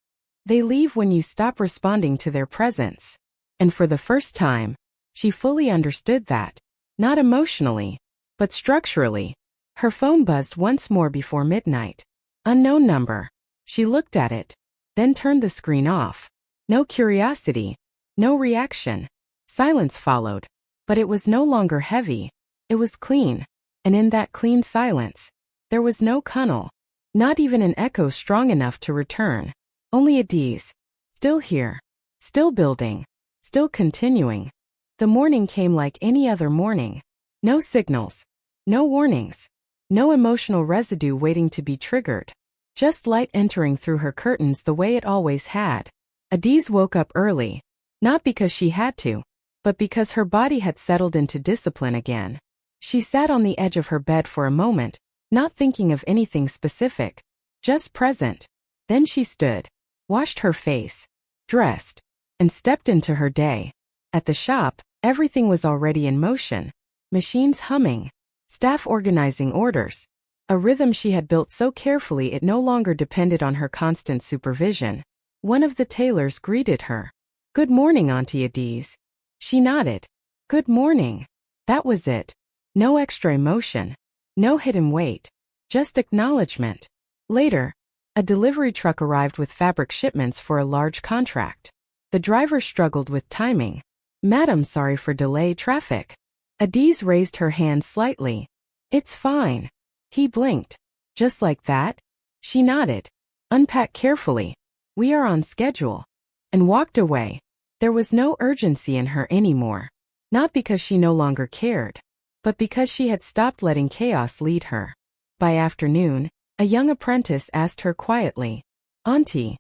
A: They leave when you stop responding to their presence. And for the first time, she fully understood that. Not emotionally, but structurally. Her phone buzzed once more before midnight. Unknown number. She looked at it, then turned the screen off. No curiosity, no reaction. Silence followed. But it was no longer heavy. It was clean. And in that clean silence, there was no Kunle. Not even an echo strong enough to return. Only Adaeze. Still here. Still building. Still continuing. The morning came like any other morning. No signals. No warnings. No emotional residue waiting to be triggered. Just light entering through her curtains the way it always had. Adaeze woke up early. Not because she had to, but because her body had settled into discipline again. She sat on the edge of her bed for a moment, not thinking of anything specific. Just present. Then she stood, washed her face, dressed, and stepped into her day. At the shop, everything was already in motion. Machines humming. Staff organizing orders. A rhythm she had built so carefully it no longer depended on her constant supervision. One of the tailors greeted her. "Good morning, Auntie Adaeze." She nodded. "Good morning." That was it. No extra emotion. No hidden weight. Just acknowledgement. Later, a delivery truck arrived with fabric shipments for a large contract. The driver struggled with timing. "Madam, sorry for delay, traffic." Adaeze raised her hand slightly. "It's fine." He blinked. "Just like that?" She nodded. "Unpack carefully. We are on schedule." And walked away. There was no urgency in her anymore. Not because she no longer cared, but because she had stopped letting chaos lead her. By afternoon, a young apprentice asked her quietly, "Auntie,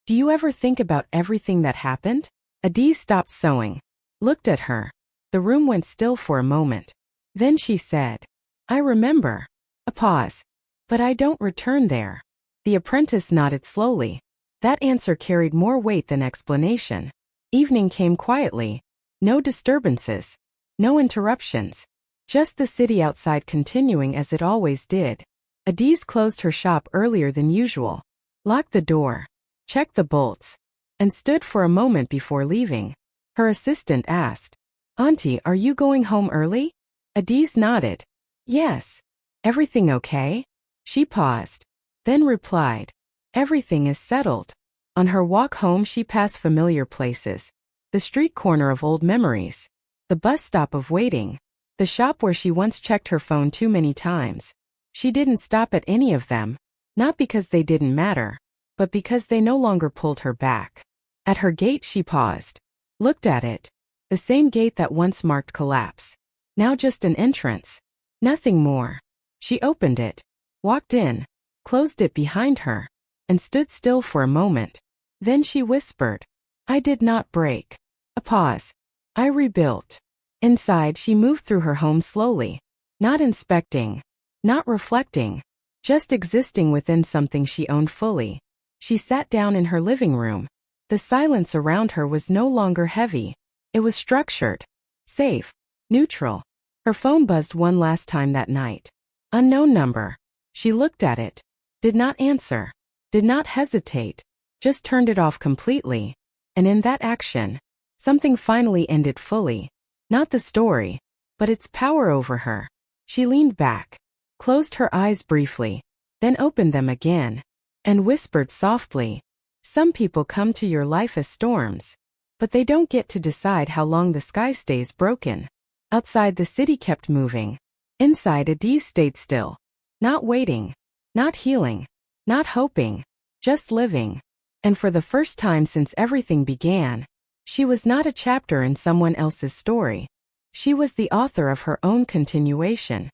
A: do you ever think about everything that happened?" Adaeze stopped sewing, looked at her. The room went still for a moment. Then she said, "I remember." A pause. "But I don't return there." The apprentice nodded slowly. That answer carried more weight than explanation. Evening came quietly. No disturbances. No interruptions. Just the city outside continuing as it always did. Adaeze closed her shop earlier than usual, locked the door, checked the bolts, and stood for a moment before leaving. Her assistant asked, "Auntie, are you going home early?" Adaeze nodded. "Yes." "Everything okay?" She paused, then replied, "Everything is settled." On her walk home she passed familiar places. The street corner of old memories. The bus stop of waiting. The shop where she once checked her phone too many times. She didn't stop at any of them, not because they didn't matter, but because they no longer pulled her back. At her gate she paused, looked at it. The same gate that once marked collapse. Now just an entrance. Nothing more. She opened it, walked in, closed it behind her, and stood still for a moment. Then she whispered, "I did not break." A pause. "I rebuilt." Inside she moved through her home slowly, not inspecting, not reflecting, just existing within something she owned fully. She sat down in her living room. The silence around her was no longer heavy. It was structured, safe, neutral. Her phone buzzed one last time that night. Unknown number. She looked at it, did not answer, did not hesitate, just turned it off completely. And in that action, something finally ended fully. Not the story, but its power over her. She leaned back, closed her eyes briefly, then opened them again, and whispered softly, "Some people come to your life as storms, but they don't get to decide how long the sky stays broken." Outside the city kept moving. Inside Adaeze stayed still. Not waiting, not healing, not hoping. just living. And for the first time since everything began, she was not a chapter in someone else's story. She was the author of her own continuation.